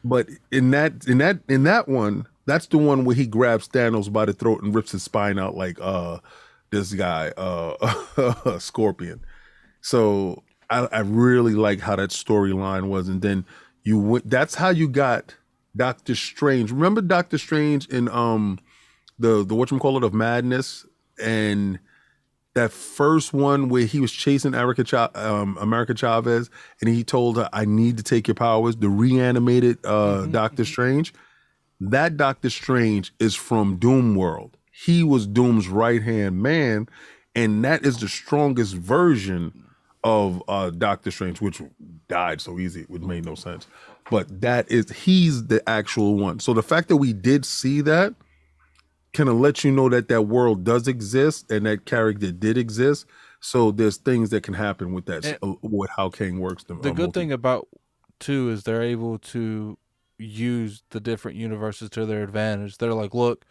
But in that one, that's the one where he grabs Thanos by the throat and rips his spine out like this guy, Scorpion. So I really like how that storyline was, and then you went. That's how you got Doctor Strange. Remember Doctor Strange in the whatchamacallit of Madness, and that first one where he was chasing America Chavez, and he told her, "I need to take your powers." The reanimated Doctor Strange. That Doctor Strange is from Doom World. He was Doom's right hand man, and that is the strongest version of Doctor Strange, which died so easy, it made no sense. But he's the actual one. So the fact that we did see that kind of lets you know that that world does exist and that character did exist. So there's things that can happen with that, And with how Kang works. the good thing about too is they're able to use the different universes to their advantage. They're like, look,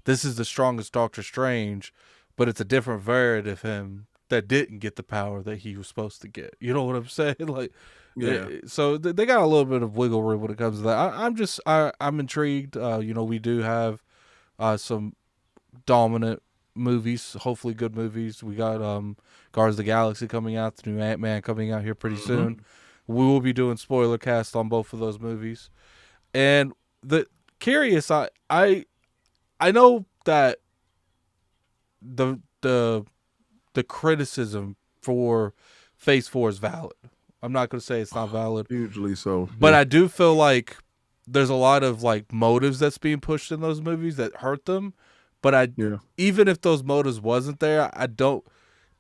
this is the strongest Doctor Strange, but it's a different variant of him that didn't get the power that he was supposed to get. You know what I'm saying? Like, Yeah. so they got a little bit of wiggle room when it comes to that. I'm intrigued. We do have some dominant movies, hopefully good movies. We got Guardians of the Galaxy coming out, the new Ant Man coming out here pretty soon. We will be doing spoiler cast on both of those movies. And the curious, I know that the the criticism for Phase 4 is valid. I'm not going to say it's not valid, Hugely so. but I do feel like there's a lot of like motives that's being pushed in those movies that hurt them. But even if those motives wasn't there, I don't.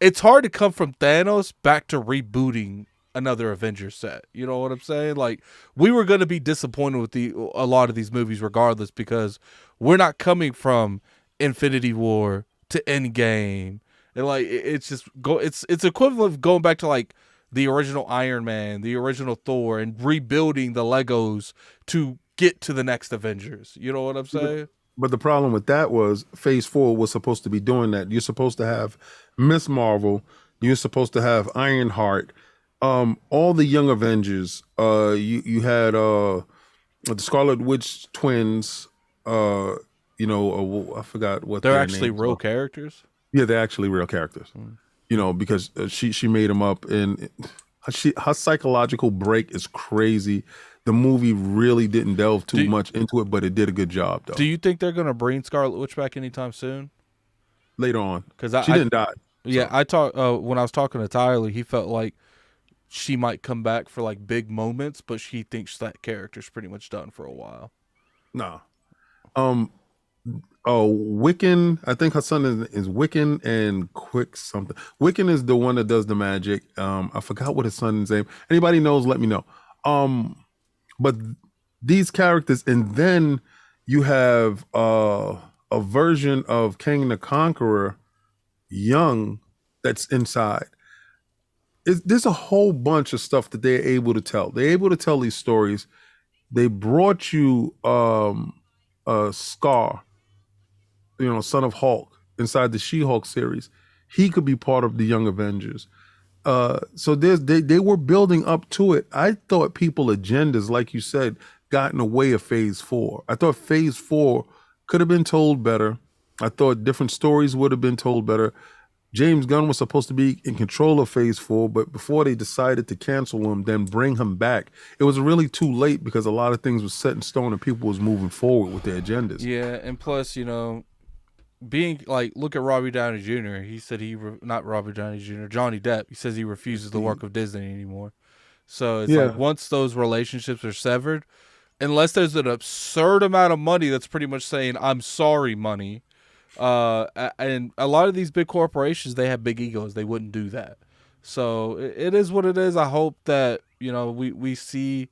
It's hard to come from Thanos back to rebooting another Avengers set. You know what I'm saying? Like, we were going to be disappointed with a lot of these movies regardless, because we're not coming from Infinity War to Endgame. And like, it's just it's equivalent of going back to like the original Iron Man, the original Thor, and rebuilding the Legos to get to the next Avengers. You know what I'm saying? But the problem with that was Phase 4 was supposed to be doing that. You're supposed to have Miss Marvel. You're supposed to have Ironheart. All the young Avengers. You had the Scarlet Witch twins. I forgot what they're actually real characters. Yeah, they're actually real characters. Because she made them up, and her psychological break is crazy. The movie really didn't delve too much into it, but it did a good job, though. Do you think they're going to bring Scarlet Witch back anytime soon? Later on, because she didn't die. Yeah, so. I talked when I was talking to Tyler. He felt like she might come back for like big moments, but she thinks that character's pretty much done for a while. Nah. Wiccan. I think her son is Wiccan and Quick something. Wiccan is the one that does the magic. I forgot what his son's name. Anybody knows? Let me know. But these characters, and then you have a version of King the Conqueror, young, that's inside. There's a whole bunch of stuff that they're able to tell. They're able to tell these stories. They brought you Scar, Son of Hulk, inside the She-Hulk series. He could be part of the Young Avengers. So they were building up to it. I thought people agendas, like you said, got in the way of Phase 4. I thought Phase 4 could have been told better. I thought different stories would have been told better. James Gunn was supposed to be in control of Phase 4, but before they decided to cancel him, then bring him back, it was really too late because a lot of things were set in stone and people was moving forward with their agendas. Yeah, and plus, being like, look at Robbie Downey Jr. He said not Robbie Downey Jr. Johnny Depp. He says he refuses to work with Disney anymore. So it's like once those relationships are severed, unless there's an absurd amount of money that's pretty much saying I'm sorry, money. And a lot of these big corporations, they have big egos. They wouldn't do that. So it is what it is. I hope that we see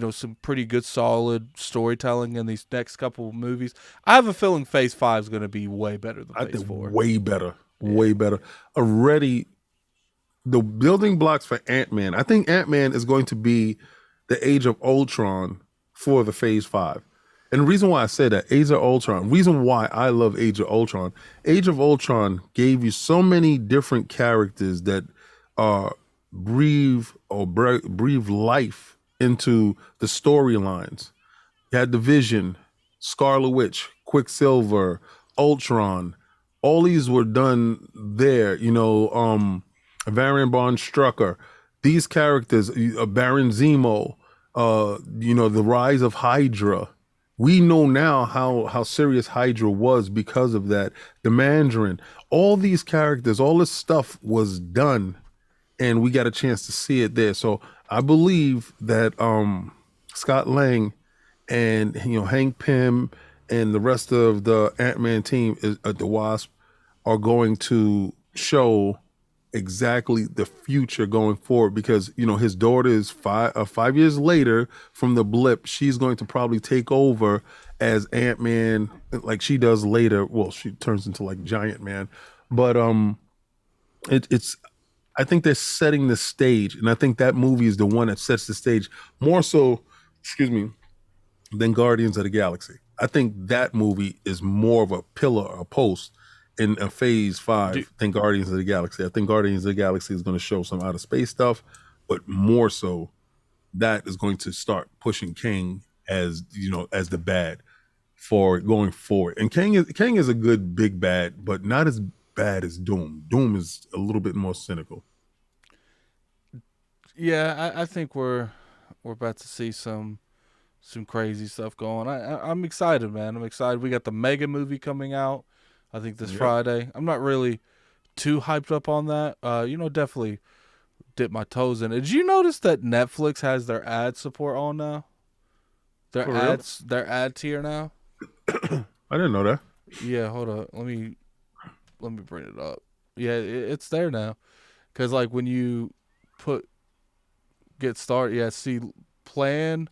some pretty good, solid storytelling in these next couple of movies. I have a feeling Phase 5 is going to be way better than Phase 4. Way better. Way better. Already, the building blocks for Ant-Man. I think Ant-Man is going to be the Age of Ultron for the Phase 5. And the reason why I say that, Age of Ultron, reason why I love Age of Ultron gave you so many different characters that breathe life into the storylines. You had the Vision, Scarlet Witch, Quicksilver, Ultron. All these were done there. Varian Von Strucker. These characters, Baron Zemo, the rise of Hydra. We know now how serious Hydra was because of that. The Mandarin. All these characters, all this stuff was done, and we got a chance to see it there. So I believe that Scott Lang and Hank Pym and the rest of the Ant-Man team, the Wasp, are going to show exactly the future going forward because his daughter is 5 years later from the blip. She's going to probably take over as Ant-Man like she does later. Well, she turns into like Giant Man, but it's I think they're setting the stage, and I think that movie is the one that sets the stage more so, excuse me, than Guardians of the Galaxy. I think that movie is more of a pillar, a post in a phase Do, five than Guardians of the Galaxy. I think Guardians of the Galaxy is going to show some outer space stuff, but more so that is going to start pushing King as as the bad for going forward. And King is a good big bad, but not as bad as Doom. Doom is a little bit more cynical. yeah, I think we're about to see some crazy stuff going. I'm excited, man. I'm excited. We got the Mega movie coming out. I think this Yep. Friday. I'm not really too hyped up on that. Definitely dip my toes in it. Did you notice that Netflix has their ad support on now? For real? Their ad tier now. I didn't know that. Yeah, hold up. Let me bring it up. Yeah, it's there now. Cause like when you put get started, yeah, see plan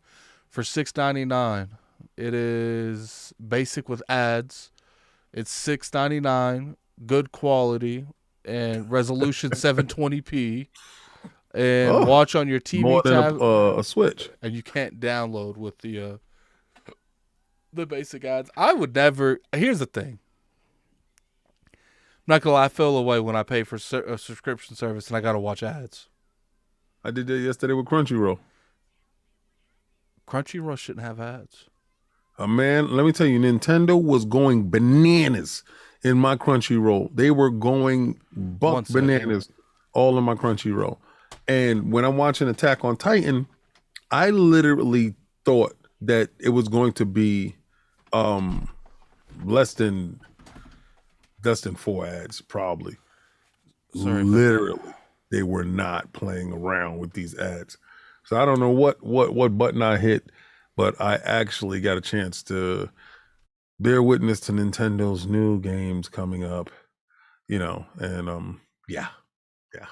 for $6.99. It is basic with ads. It's $6.99, good quality, and resolution 720p, and Oh, watch on your TV more than tab. a Switch. And you can't download with the basic ads. I would never. Here's the thing. I'm not gonna lie, I feel away when I pay for a subscription service and I gotta watch ads. I did that yesterday with Crunchyroll. Crunchyroll shouldn't have ads. Man, let me tell you, Nintendo was going bananas in my Crunchyroll. They were going buck One second. bananas all in my Crunchyroll. And when I'm watching Attack on Titan, I literally thought that it was going to be um less than four ads, probably. Sorry about that. Literally, they were not playing around with these ads. So I don't know what button I hit, but I actually got a chance to bear witness to Nintendo's new games coming up, and yeah, yeah.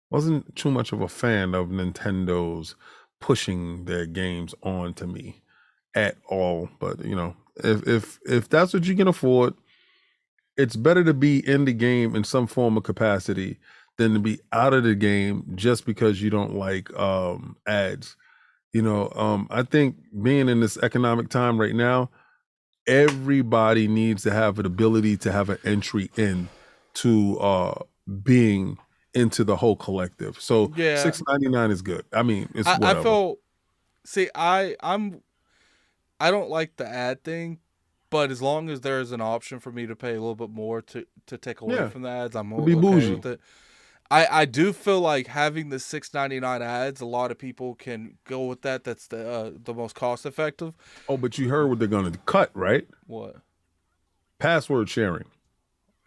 Wasn't too much of a fan of Nintendo's pushing their games on to me at all, but if that's what you can afford, it's better to be in the game in some form of capacity than to be out of the game just because you don't like ads. I think being in this economic time right now, everybody needs to have an ability to have an entry in to being into the whole collective. So Yeah, 6.99 is good. I mean, it's I whatever. feel. See, I don't like the ad thing, but as long as there is an option for me to pay a little bit more to take away Yeah, from the ads, I'm to be okay bougie. with it. I do feel like having the $6.99 ads, a lot of people can go with that. That's the most cost effective. Oh, but you heard what they're gonna cut, right? What? Password sharing.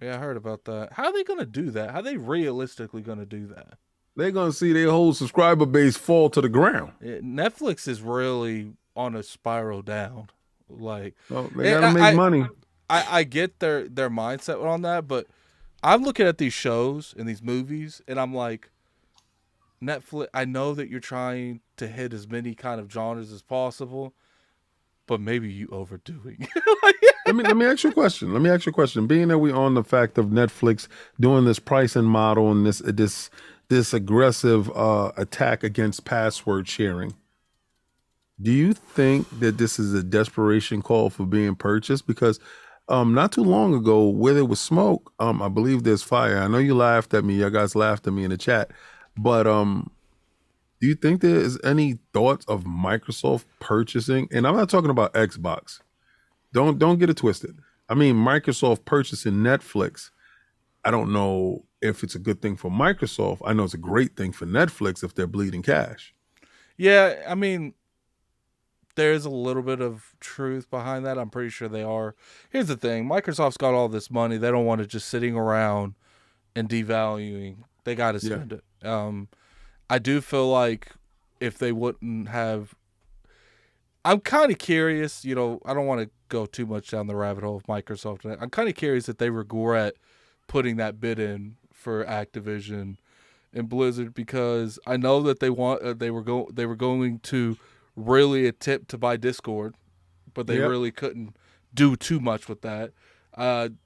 Yeah, I heard about that. How are they gonna do that? How are they realistically gonna do that? They're gonna see their whole subscriber base fall to the ground. Netflix is really on a spiral down. Like, Well, they and gotta make money. I get their mindset on that, but I'm looking at these shows and these movies, and I'm like, Netflix. I know that you're trying to hit as many kind of genres as possible, but maybe you overdoing. Let me ask you a question. Let me ask you a question. Being that we on the fact of Netflix doing this pricing model and this aggressive attack against password sharing, do you think that this is a desperation call for being purchased? Because not too long ago, where there was smoke, I believe there's fire. I know you laughed at me. You guys laughed at me in the chat, but do you think there is any thoughts of Microsoft purchasing? And I'm not talking about Xbox. Don't get it twisted. I mean Microsoft purchasing Netflix. I don't know if it's a good thing for Microsoft. I know it's a great thing for Netflix if they're bleeding cash. Yeah, I mean, there's a little bit of truth behind that. I'm pretty sure they are. Here's the thing: Microsoft's got all this money. They don't want it just sitting around and devaluing. They got to Yeah. spend it. I do feel like if they wouldn't have, I'm kind of curious. I don't want to go too much down the rabbit hole of Microsoft. I'm kind of curious if they regret putting that bid in for Activision and Blizzard because I know that they were going to really attempt to buy Discord, but they Yep. really couldn't do too much with that.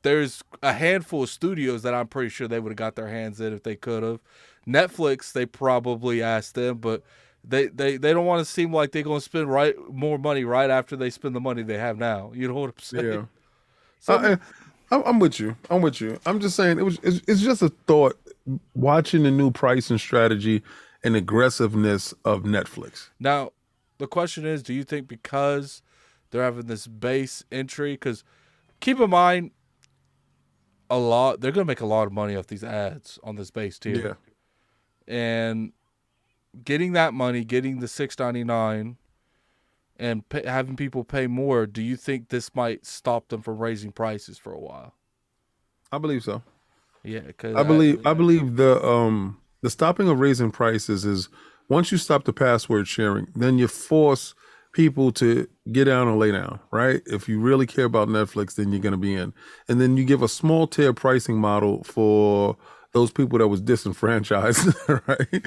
There's a handful of studios that I'm pretty sure they would have got their hands in if they could have. Netflix, they probably asked them, but they don't want to seem like they're going to spend more money right after they spend the money they have now. You know what I'm saying? Yeah. So I, I'm with you. I'm with you. I'm just saying it's just a thought watching the new pricing strategy and aggressiveness of Netflix. now the question is, do you think because they're having this base entry? Because keep in mind, they're going to make a lot of money off these ads on this base tier, Yeah. and getting that money, getting the $6.99, and having people pay more. Do you think this might stop them from raising prices for a while? I believe so. Yeah, because I believe the stopping of raising prices is once you stop the password sharing, then you force people to get down and lay down, right? If you really care about Netflix, then you're going to be in. And then you give a small tier pricing model for those people that was disenfranchised, right?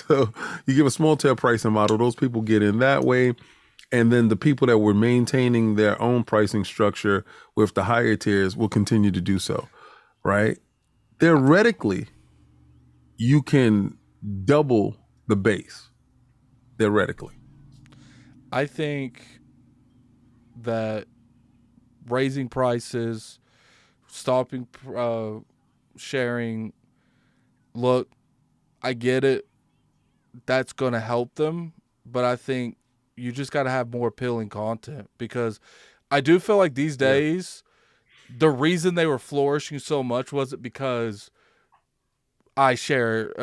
So you give a small tier pricing model, those people get in that way. And then the people that were maintaining their own pricing structure with the higher tiers will continue to do so, right? Theoretically, you can double the base. Theoretically, I think that raising prices, stopping sharing. Look, I get it. That's going to help them, but I think you just got to have more appealing content because I do feel like these yeah, days the reason they were flourishing so much wasn't because I share.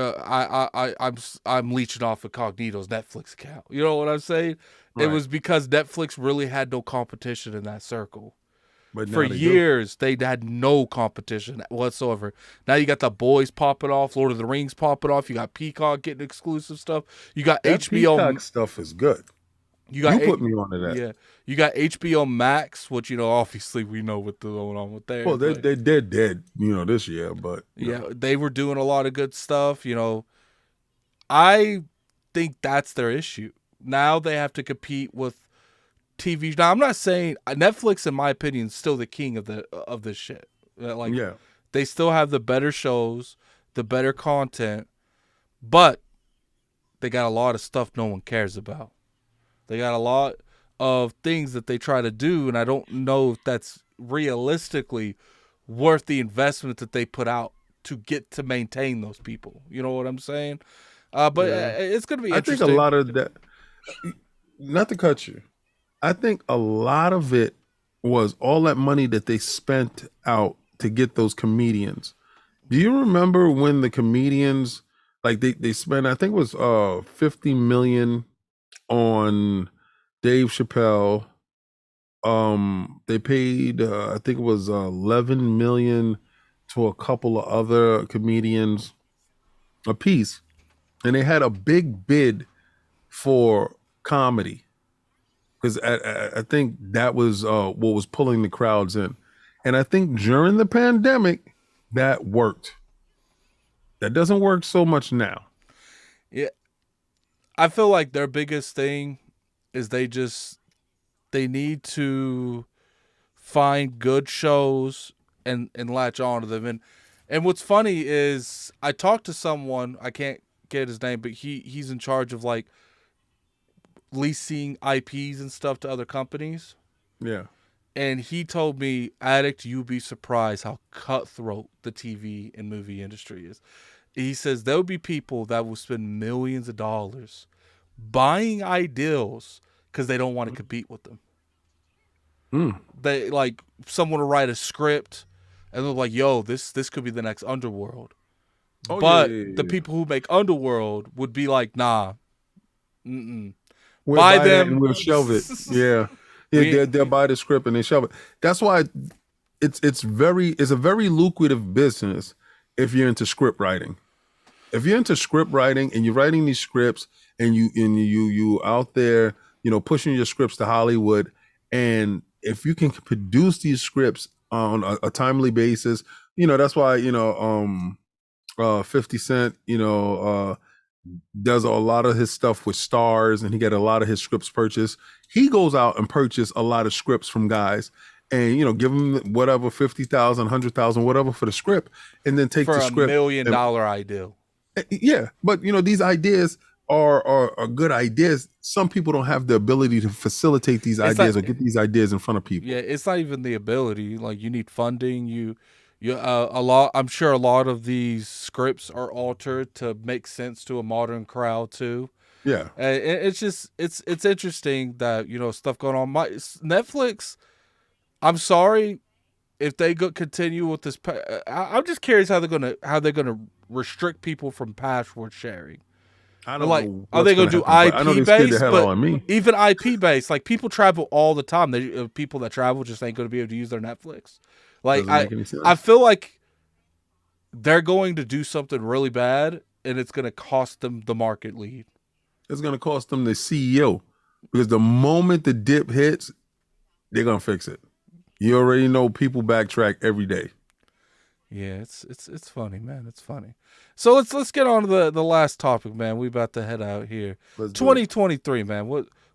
I'm leeching off of Cognito's Netflix account. You know what I'm saying? It right. was because Netflix really had no competition in that circle. But For now they do. years, they had no competition whatsoever. Now you got the boys popping off, Lord of the Rings popping off. You got Peacock getting exclusive stuff. You got That HBO. Peacock stuff is good. You got You put me onto that. yeah. You got HBO Max, which obviously we know what's going on with there, Well, they but they they're dead, this year. But yeah, they were doing a lot of good stuff. I think that's their issue. Now they have to compete with TV. Now I'm not saying Netflix, in my opinion, is still the king of this shit. Like yeah, they still have the better shows, the better content, but they got a lot of stuff no one cares about. They got a lot of things that they try to do, and I don't know if that's realistically worth the investment that they put out to get to maintain those people. You know what I'm saying? But yeah. it's going to be I think a interesting. lot of that. Not to cut you, I think a lot of it was all that money that they spent out to get those comedians. Do you remember when the comedians like they spent I think it was 50 million on Dave Chappelle. They paid I think it was 11 million to a couple of other comedians a piece, and they had a big bid for comedy because I think that was what was pulling the crowds in, and I think during the pandemic that worked. That doesn't work so much now. Yeah, I feel like their biggest thing is they need to find good shows and latch on to them. And what's funny is I talked to someone, I can't get his name, but he's in charge of like leasing IPs and stuff to other companies. Yeah. And he told me, Addict, you'd be surprised how cutthroat the TV and movie industry is. He says there'll be people that will spend millions of dollars buying ideals because they don't want to compete with them. Mm. They like someone to write a script and they're like, yo, this could be the next Underworld. Oh yeah, But yeah, the yeah. people who make Underworld would be like, nah, mm-mm. We'll Buy buy that and them. we'll shelve it. Yeah. Yeah, we they'll buy the script and they shove it. That's why it's a very lucrative business if you're into script writing. If you're into script writing and you're writing these scripts and you out there, pushing your scripts to Hollywood, and if you can produce these scripts on a timely basis, that's why 50 Cent, does a lot of his stuff with stars, and he got a lot of his scripts purchased. He goes out and purchase a lot of scripts from guys, and give them whatever 50,000, 100,000, whatever for the script, and then take For the a script. million And, dollar idea. yeah, but these ideas are good ideas. Some people don't have the ability to facilitate these It's ideas not or get these ideas in front of people. Yeah, it's not even the ability. Like, you need funding. You a lot. I'm sure a lot of these scripts are altered to make sense to a modern crowd too. Yeah, It's just it's interesting that stuff going on. My Netflix. I'm sorry if they continue with this. I'm just curious how they're gonna restrict people from password sharing. I don't Like, know are what's they going gonna to do happen, but I know IP they scared the based? hell But out of me. even IP based, like, people travel all the time. People that travel just ain't gonna be able to use their Netflix. Like, Doesn't make any I sense. feel like they're going to do something really bad, and it's gonna cost them the market lead. It's going to cost them the CEO, because the moment the dip hits, they're going to fix it. You already know people backtrack every day. Yeah, it's funny, man. It's funny. So let's get on to the last topic, man. We about to head out here. Let's do it. 2023, man.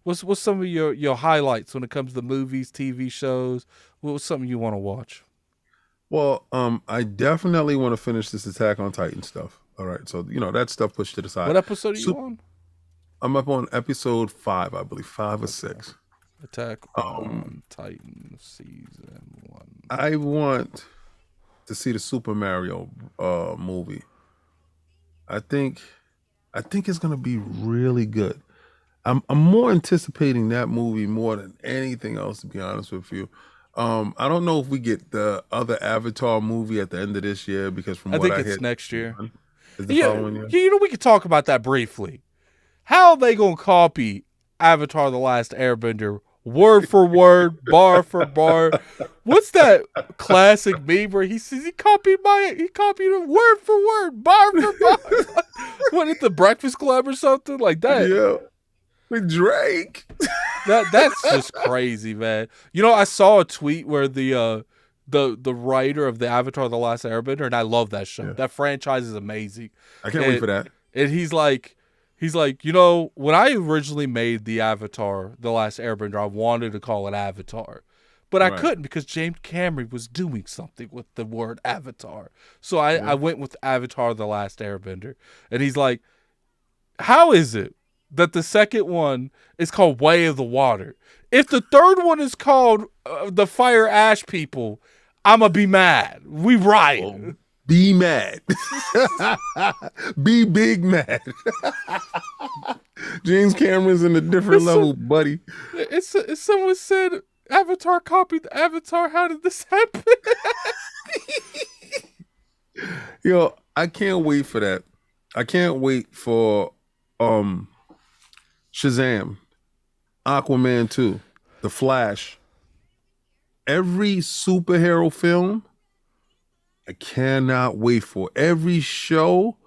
What's some of your highlights when it comes to movies, TV shows? What's something you want to watch? Well, I definitely want to finish this Attack on Titan stuff. All right, so that stuff pushed to the side. What episode are you So on? I'm up on episode 5, I believe, 5 or 6. Attack Um, on Titan season 1. I want to see the Super Mario movie. I think it's gonna be really good. I'm more anticipating that movie more than anything else, to be honest with you. I don't know if we get the other Avatar movie at the end of this year, because from I what think I it's hear, next year. is the Yeah, following year. we could talk about that briefly. How are they gonna copy Avatar: The Last Airbender word for word, bar for bar? What's that classic meme where he says he copied it word for word, bar for bar? What, at the Breakfast Club or something like that? Yeah, with Drake. That's just crazy, man. I saw a tweet where the writer of the Avatar: The Last Airbender, and I love that show. Yeah, That franchise is amazing. I can't wait And for that. and he's like, when I originally made the Avatar: The Last Airbender, I wanted to call it Avatar. But I Right. couldn't, because James Cameron was doing something with the word Avatar. So I Yeah. went with Avatar: The Last Airbender. And he's like, how is it that the second one is called Way of the Water? If the third one is called the Fire Ash People, I'ma be mad. We riot. Well, be mad. Be big mad. James Cameron's in a different level, buddy. It's someone said Avatar copied the Avatar. How did this happen? Yo, I can't wait for that. I can't wait for um Shazam, Aquaman 2, The Flash. Every superhero film, I cannot wait for. Every show,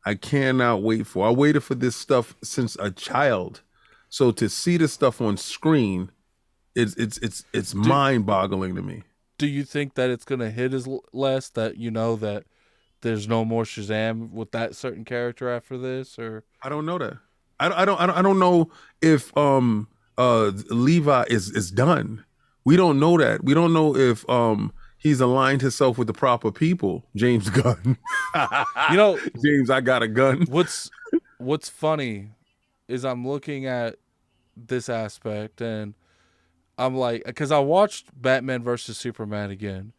I cannot wait for. I waited for this stuff since a child. So to see this stuff on screen, it's do, mind-boggling to me. do you think that it's gonna hit as less that that there's no more Shazam with that certain character after this? Or I don't know that. I don't know if Levi is done. We don't know that. We don't know if he's aligned himself with the proper people. James Gunn. you know James, I got a gun. what's funny is I'm looking at this aspect, and I'm like, because I watched Batman versus Superman again,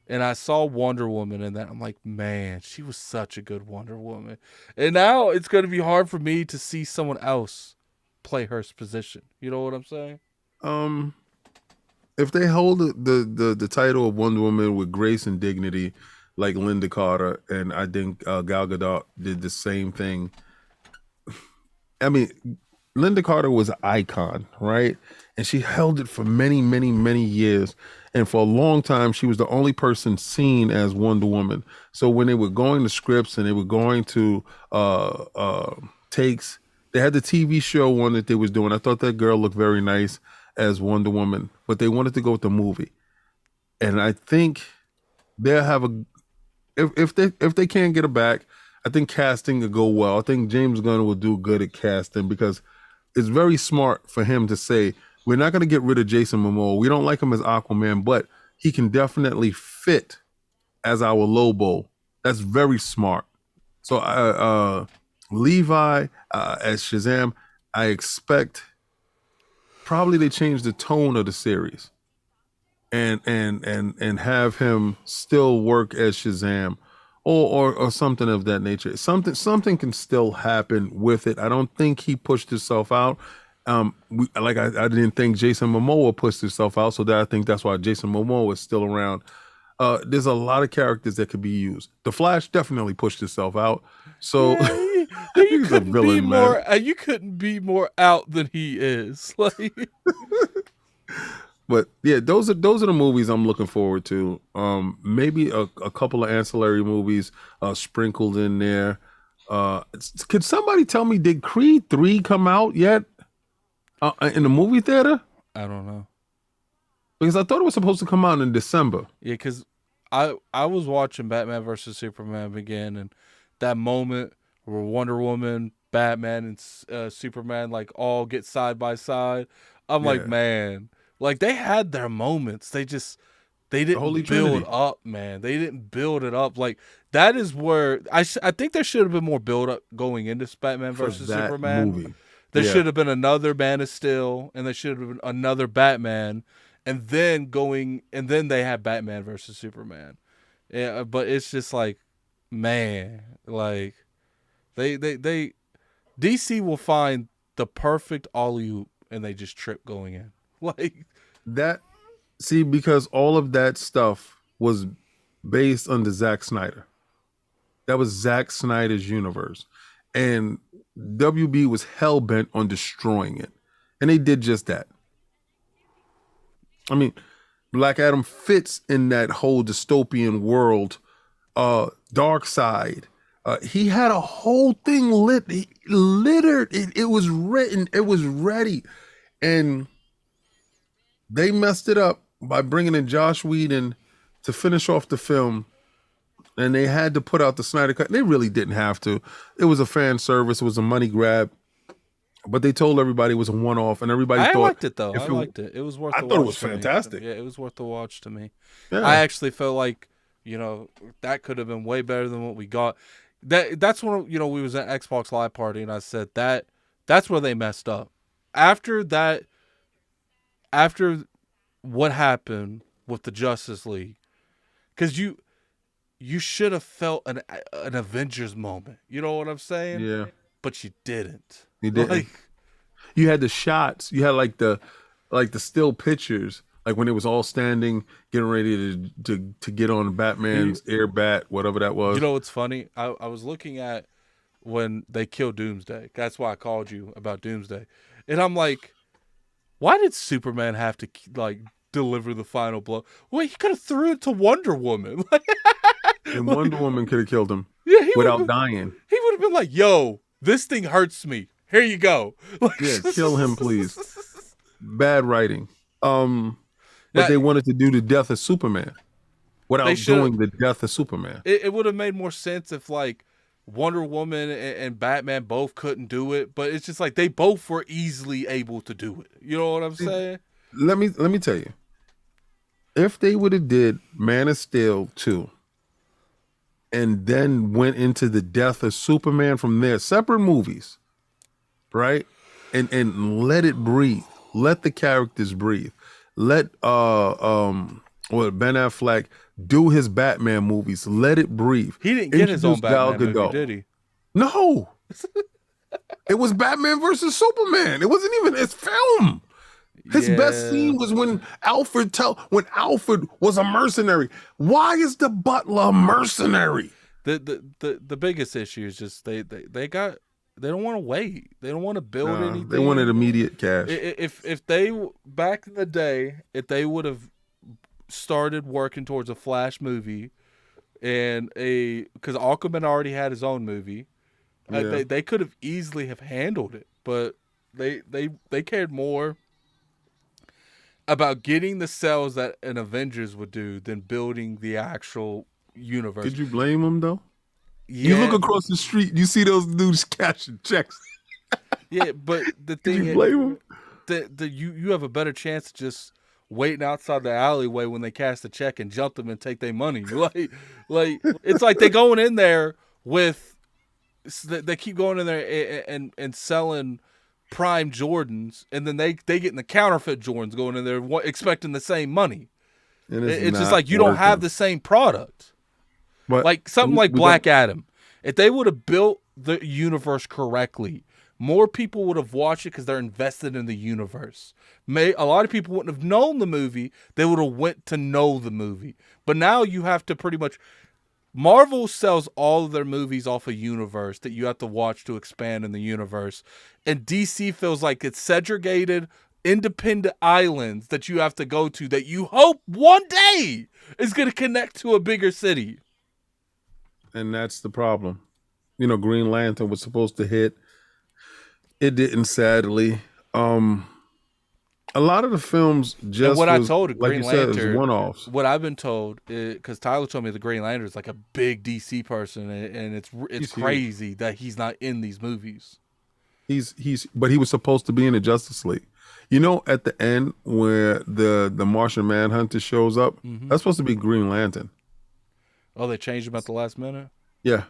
and I saw Wonder Woman in that. I'm like, man, she was such a good Wonder Woman. And now it's going to be hard for me to see someone else play her position. You know what I'm saying? Um, if they hold the title of Wonder Woman with grace and dignity, like Linda Carter, and I think Gal Gadot did the same thing. I mean, Linda Carter was an icon, right? And she held it for many, many, many years. And for a long time, she was the only person seen as Wonder Woman. So when they were going to scripts and they were going to takes, they had the TV show one that they was doing. I thought that girl looked very nice as Wonder Woman, but they wanted to go with the movie. And I think they'll have a if they can't get her back, I think casting could go well. I think James Gunn will do good at casting because it's very smart for him to say we're not going to get rid of Jason Momoa. We don't like him as Aquaman, but he can definitely fit as our Lobo. That's very smart. So Levi as Shazam, I expect probably they change the tone of the series and have him still work as Shazam or something of that nature. Something can still happen with it. I don't think he pushed himself out. I didn't think Jason Momoa pushed himself out, so that I think that's why Jason Momoa is still around. There's a lot of characters that could be used. The Flash definitely pushed himself out, so Yeah, you he's a couldn't be villain, man. more. You couldn't be more out than he is. Like, But yeah, those are the movies I'm looking forward to. Maybe a couple of ancillary movies sprinkled in there. Could somebody tell me, did Creed 3 come out yet in the movie theater? I don't know. Because I thought it was supposed to come out in December. Yeah, because I was watching Batman versus Superman again, and that moment where Wonder Woman, Batman, and Superman like all get side by side. I'm like, Yeah, man, like they had their moments. They the Holy didn't build Trinity up, man. They didn't build it up. Like that is where I think there should have been more build up going into Batman for versus that Superman. movie. There Yeah, should have been another Man of Steel, and there should have been another Batman, and then they had Batman versus Superman. Yeah, but it's just like, man, like they DC will find the perfect alley oop, and they just trip going in. Like, that see because all of that stuff was based under Zack Snyder. That was Zack Snyder's universe. And WB was hell bent on destroying it. And they did just that. I mean, Black Adam fits in that whole dystopian world. Dark Side. He had a whole thing littered. It was written, it was ready. And they messed it up by bringing in Josh Whedon to finish off the film, and they had to put out the Snyder Cut. They really didn't have to. It was a fan service. It was a money grab. But they told everybody it was a one-off, and everybody I thought liked it though. I liked it. It was worth I the thought it watch was to me. fantastic. Yeah, it was worth the watch to me. I Yeah, actually felt like, that could have been way better than what we got. That's when we was at Xbox Live Party, and I said that's where they messed up. After that, after what happened with the Justice League, because you should have felt an Avengers moment. You know what I'm saying? yeah. But you didn't. You didn't. Like, You had the shots. You had like the still pictures, like when it was all standing, getting ready to get on Batman's air bat, whatever that was. what's funny? I was looking at when they killed Doomsday. That's why I called you about Doomsday. And I'm like, why did Superman have to like deliver the final blow? Well, he could have threw it to Wonder Woman. And Like, Wonder Woman could have killed him yeah, he without would dying. have been like, "Yo, this thing hurts me. Here you go." Like, Yeah, kill him, please. Bad writing. But Now, they wanted to do the death of Superman without they should. doing the death of Superman. It would have made more sense if like Wonder Woman and Batman both couldn't do it, but it's just like they both were easily able to do it. You know what I'm saying? Let me tell you, if they would have did Man of Steel 2 and then went into the death of Superman from there, separate movies, right? And let it breathe. Let the characters breathe. Let Ben Affleck do his Batman movies. Let it breathe. He didn't get his own Introduce Gal Batman movie, Gadot. did he? No. It was Batman versus Superman. It wasn't even his film. His best scene was when Alfred was a mercenary. Why is the butler a mercenary? The biggest issue is just they don't want to wait. They don't want to build anything. They wanted immediate cash. If they back in the day, if they would have started working towards a Flash movie and because Aquaman already had his own movie, Yeah. they could have easily have handled it, but they cared more about getting the sales that an Avengers would do than building the actual universe. Did you blame him though? You look Yeah, across the street, you see those dudes cashing checks. yeah, but the Could thing you is, blame them? you have a better chance of just waiting outside the alleyway when they cash the check and jump them and take their money. Like it's like they going in there with they keep going in there and selling prime Jordans, and then they get in the counterfeit Jordans going in there expecting the same money. And it's It's just not like you don't have working. the same product. But Like something like we got Black Adam. If they would have built the universe correctly, more people would have watched it because they're invested in the universe. A lot of people wouldn't have known the movie. They would have went to know the movie. But now you have to pretty much. Marvel sells all of their movies off a universe that you have to watch to expand in the universe. And DC feels like it's segregated, independent islands that you have to go to that you hope one day is going to connect to a bigger city. and that's the problem. You know, Green Lantern was supposed to hit. It didn't, sadly. Um, a lot of the films And just what I was, told like Green you said, it was Lantern, one offs. what I've been told, because Tyler told me the Green Lantern is like a big DC person, and it's He's huge. crazy that he's not in these movies. But he was supposed to be in the Justice League. You know, at the end where the Martian Manhunter shows up, that's supposed to be Green Lantern. Oh, they changed him at the last minute? Yeah,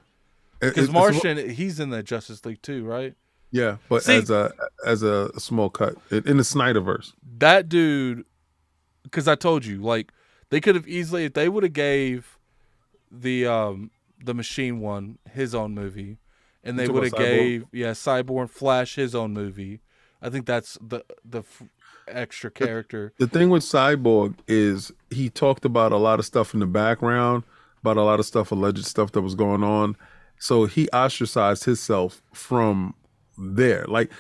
Because Martian, he's in the Justice League too, right? yeah, but See, as a small cut in the Snyderverse. that dude, because I told you, like, they could have easily, if they would have gave the Machine One his own movie, and You they talking would have about Cyborg? gave Cyborg Flash his own movie. I think that's the extra character. The thing with Cyborg is he talked about a lot of stuff in the background, about a lot of stuff, alleged stuff that was going on. So he ostracized himself from there. Like,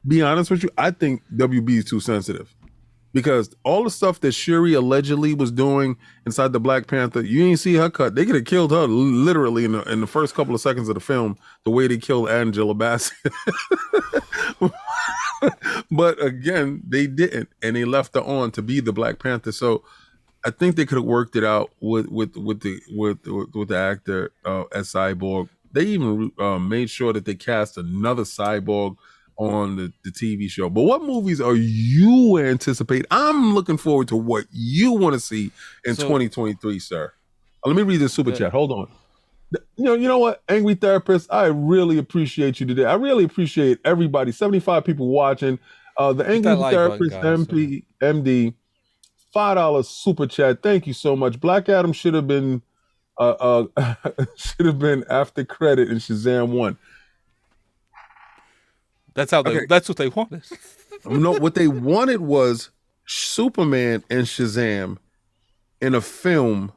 be honest with you, I think WB is too sensitive because all the stuff that Shuri allegedly was doing inside the Black Panther, you ain't see her cut. They could have killed her literally in the first couple of seconds of the film, the way they killed Angela Bassett. But again, they didn't, and they left her on to be the Black Panther. So I think they could have worked it out with the actor as Cyborg. They even made sure that they cast another Cyborg on the TV show. But what movies are you anticipate? I'm looking forward to what you want to see in 2023, sir. Let me read this super chat. Hold on. You know what, Angry Therapist, I really appreciate you today. I really appreciate everybody. 75 people watching. The Angry like Therapist button, guys, MP MD, $5 super chat. Thank you so much. Black Adam should have been should have been after credit in Shazam 1. That's how they. That's what they wanted. No, what they wanted was Superman and Shazam in a film,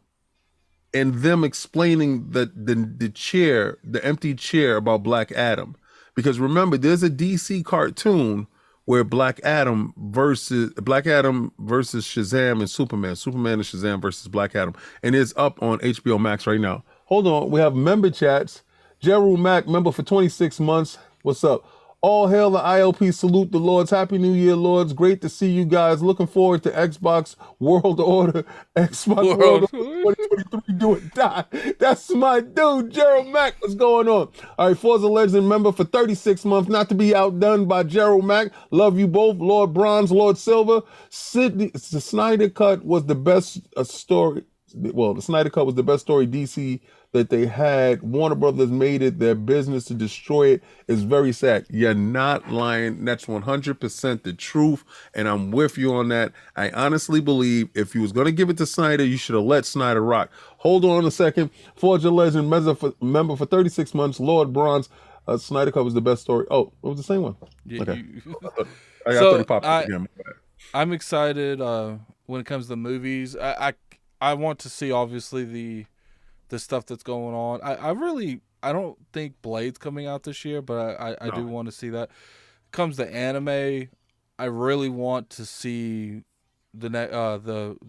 and them explaining the chair, the empty chair about Black Adam. Because remember, there's a DC cartoon where Black Adam versus Shazam and Superman and Shazam versus Black Adam, and it's up on HBO Max right now. Hold on, we have member chats. Gerald Mack, member for 26 months. What's up? All hail the ILP, salute the Lords. Happy New Year, Lords. Great to see you guys. Looking forward to Xbox World Order. Xbox World Order 2023, do it, die. That's my dude, Gerald Mack. What's going on? All right, Forza Legend member for 36 months. Not to be outdone by Gerald Mack. Love you both. Lord Bronze, Lord Silver. The Snyder Cut was the best story. Well, the Snyder Cut was the best story DC that they had. Warner Brothers made it their business to destroy it. It's very sad. You're not lying. That's 100% the truth, and I'm with you on that. I honestly believe if you was going to give it to Snyder, you should have let Snyder rock. Hold on a second. Forge a Legend, member for 36 months. Lord Bronze, Snyder Cut was the best story. Oh, it was the same one. Okay. I got 30 pop again. I'm excited when it comes to movies. I want to see, obviously, the stuff that's going on. I don't think Blade's coming out this year, but I do want to see that. Comes to anime, I really want to see the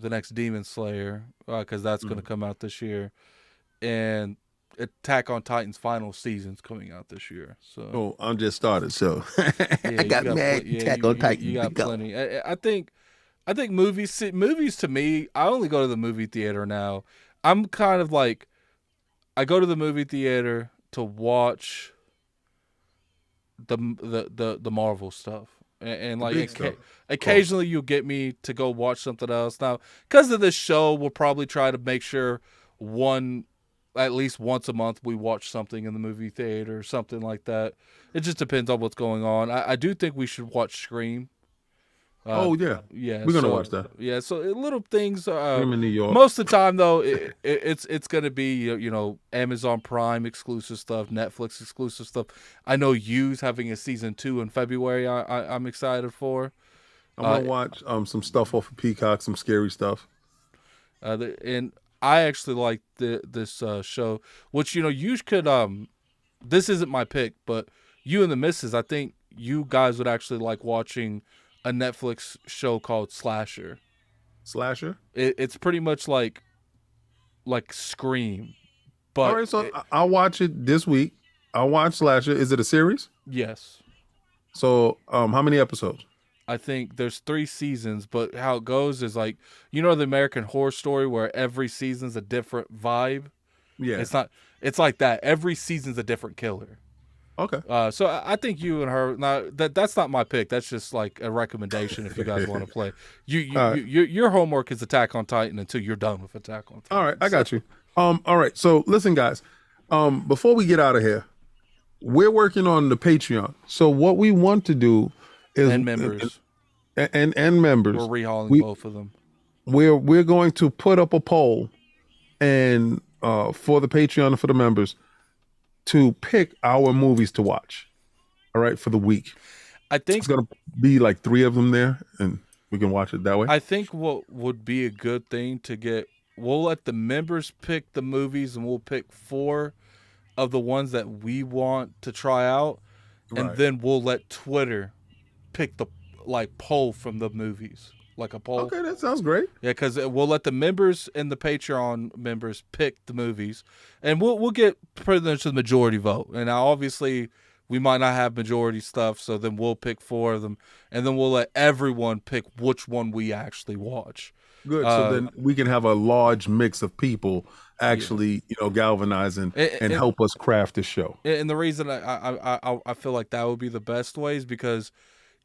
next Demon Slayer because that's going to come out this year, and Attack on Titan's final season's coming out this year. So I'm just started, so yeah, I got mad. Attack on Titan. You got plenty. I think movies to me, I only go to the movie theater now. I'm kind of like, I go to the movie theater to watch the Marvel stuff. And The like big stuff, of course. occasionally you'll get me to go watch something else. Now, because of this show, we'll probably try to make sure one at least once a month we watch something in the movie theater or something like that. It just depends on what's going on. I do think we should watch Scream. Oh yeah, Yeah, we're gonna watch that. little things. I'm in New York. Most of the time though, it's gonna be Amazon Prime exclusive stuff, Netflix exclusive stuff. I know You's having a season 2 in February. I'm excited for. I'm gonna watch some stuff off of Peacock, some scary stuff. And I actually like this show, which you could. This isn't my pick, but you and the missus, I think you guys would actually like watching a Netflix show called Slasher. Slasher. It's pretty much like Scream, All but right, so I'll watch it this week. I'll watch Slasher. Is it a series? yes, So, how many episodes? I think there's 3 seasons. But how it goes is like the American Horror Story, where every season's a different vibe. Yeah. It's not. It's like that. Every season's a different killer. Okay. So I think you and her. Now that's not my pick. That's just like a recommendation if you guys want to play. All right. Your homework is Attack on Titan until you're done with Attack on Titan. All right, I got you. All right. So listen, guys. Before we get out of here, we're working on the Patreon. So what we want to do is And members. and members. We're rehauling we- both of them. we're going to put up a poll and for the Patreon and for the members to pick our movies to watch. All right, for the week. I think It's gonna be like 3 of them there, and we can watch it that way. I think what would be a good thing to get. We'll let the members pick the movies, and we'll pick 4 of the ones that we want to try out, and Right. then we'll let Twitter pick the poll from the movies, like a poll. Okay, that sounds great. Yeah, because we'll let the members and the Patreon members pick the movies, and we'll get pretty much the majority vote. And now, obviously, we might not have majority stuff, so then we'll pick 4 of them, and then we'll let everyone pick which one we actually watch. Good. So then we can have a large mix of people actually, galvanizing and help us craft the show. And the reason I feel like that would be the best way is because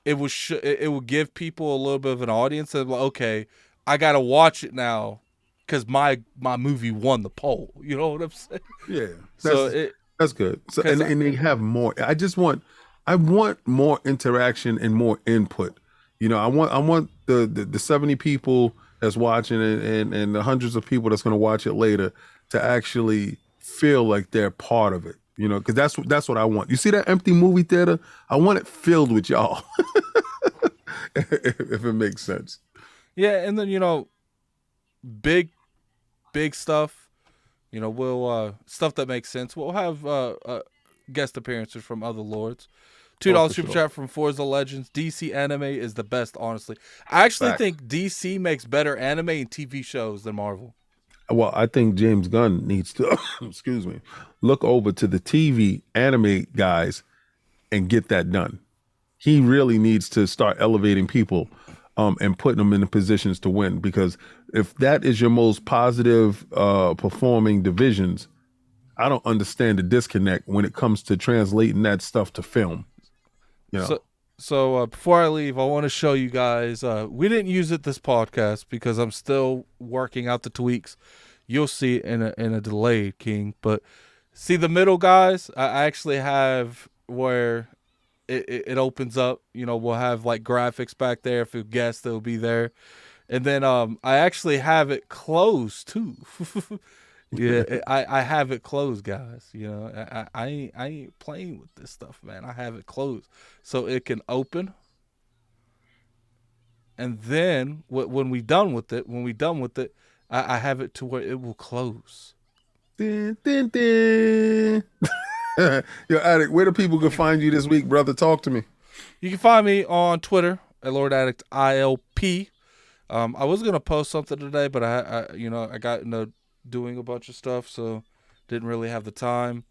it would give people a little bit of an audience of like, okay, I gotta watch it now because my movie won the poll. You know what I'm saying? Yeah. So That's good. So and they have more. I want more interaction and more input. I want the 70 people that's watching and the hundreds of people that's going to watch it later to actually feel like they're part of it. Because that's what I want. You see that empty movie theater? I want it filled with y'all. If it makes sense. yeah, and then big stuff. We'll stuff that makes sense. We'll have guest appearances from other lords. $2 super chat from Forza Legends. DC anime is the best, honestly. I actually think DC makes better anime and TV shows than Marvel. Well, I think James Gunn needs to, excuse me, look over to the TV anime guys and get that done. He really needs to start elevating people and putting them in the positions to win. Because if that is your most positive performing divisions, I don't understand the disconnect when it comes to translating that stuff to film. So before I leave, I want to show you guys. We didn't use it this podcast because I'm still working out the tweaks. You'll see it in a delayed, King. But see the middle, guys. I actually have where it opens up. We'll have like graphics back there. If you guessed, they'll be there. And then I actually have it closed too. Yeah, I have it closed, guys. I ain't playing with this stuff, man. I have it closed so it can open, and then when we done with it, I have it to where it will close. Dun, dun, dun. Yo, Addict, where do people can find you this week, brother? Talk to me. You can find me on Twitter at Lord Addict ILP. I was gonna post something today, but I got into doing a bunch of stuff, so didn't really have the time.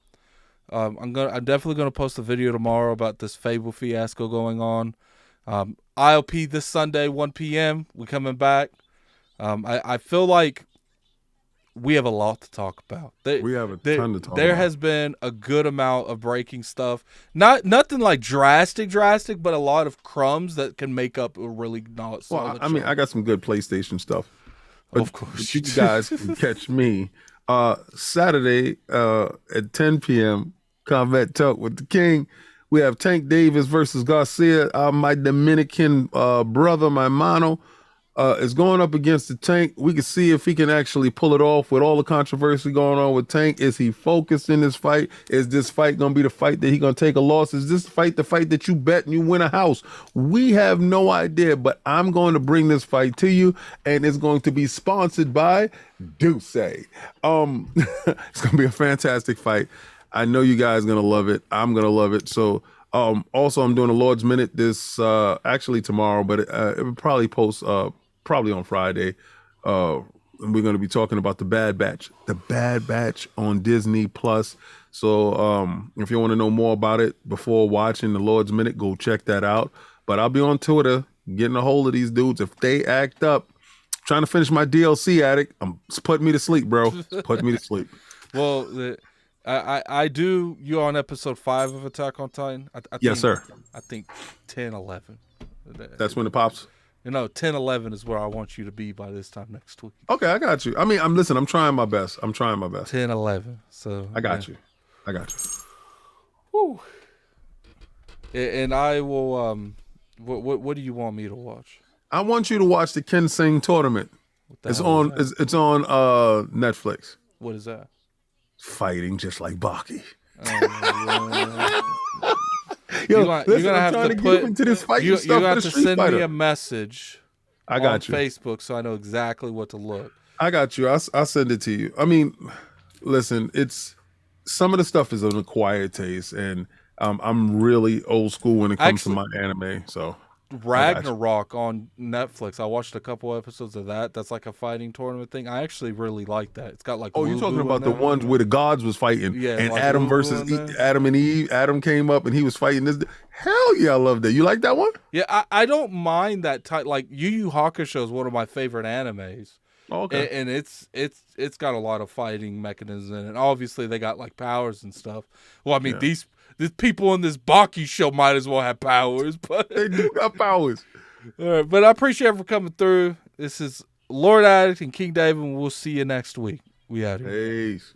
I'm definitely gonna post a video tomorrow about this Fable fiasco going on. ILP this Sunday 1 p.m. we coming back. I feel like we have a lot to talk about. We have a ton to talk There about. has been a good amount of breaking stuff. Nothing like drastic, but a lot of crumbs that can make up a really not solid I mean, show. I got some good PlayStation stuff. But, Of course but you you do. guys can catch me Saturday at 10 p.m. Combat Talk with the King. We have Tank Davis versus Garcia. My Dominican brother, my mano, is going up against the Tank. We can see if he can actually pull it off with all the controversy going on with Tank. Is he focused in this fight? Is this fight going to be the fight that he's going to take a loss? Is this fight the fight that you bet and you win a house? We have no idea, but I'm going to bring this fight to you, and it's going to be sponsored by Duce. It's going to be a fantastic fight. I know you guys are going to love it. I'm going to love it. So, also, I'm doing a Lord's Minute this actually tomorrow, but it will probably post probably on Friday. And we're going to be talking about the Bad Batch on Disney Plus. So if you want to know more about it before watching the Lord's Minute, go check that out. But I'll be on Twitter getting a hold of these dudes. If they act up, trying to finish my DLC addict, it's putting me to sleep, bro. It's putting me to sleep. Well, I do. You're on episode 5 of Attack on Titan. I Yes, think, sir. I think 10, 11. That's when it pops. 10, 11 is where I want you to be by this time next week. Okay, I got you. I mean, I'm trying my best. 10, 11. So I got you. Whew. And I will. What do you want me to watch? I want you to watch the Kensing tournament. It's on Netflix. What is that? Fighting just like Baki. You're gonna have to put into this fight. You have to send Fighter. me a message. I got on you. Facebook, so I know exactly what to look. I got you. I'll send it to you. I mean, listen, it's some of the stuff is an acquired taste, and I'm really old school when it comes to my anime. So Ragnarok on Netflix. I watched a couple episodes of that. That's like a fighting tournament thing. I actually really like that. It's got like you're talking about the ones where the gods was fighting, and like Adam versus Adam and Eve. Adam came up and he was fighting this. Hell yeah, I love that. You like that one? Yeah, I don't mind that type. Like Yu Yu Hakusho is one of my favorite animes. Okay, and it's got a lot of fighting mechanisms in it. And obviously they got like powers and stuff. Well, I mean these people in this Baki show might as well have powers, but they do got powers. All right, but I appreciate it for coming through. This is Lord Addict and King David, and we'll see you next week. We out here. Peace.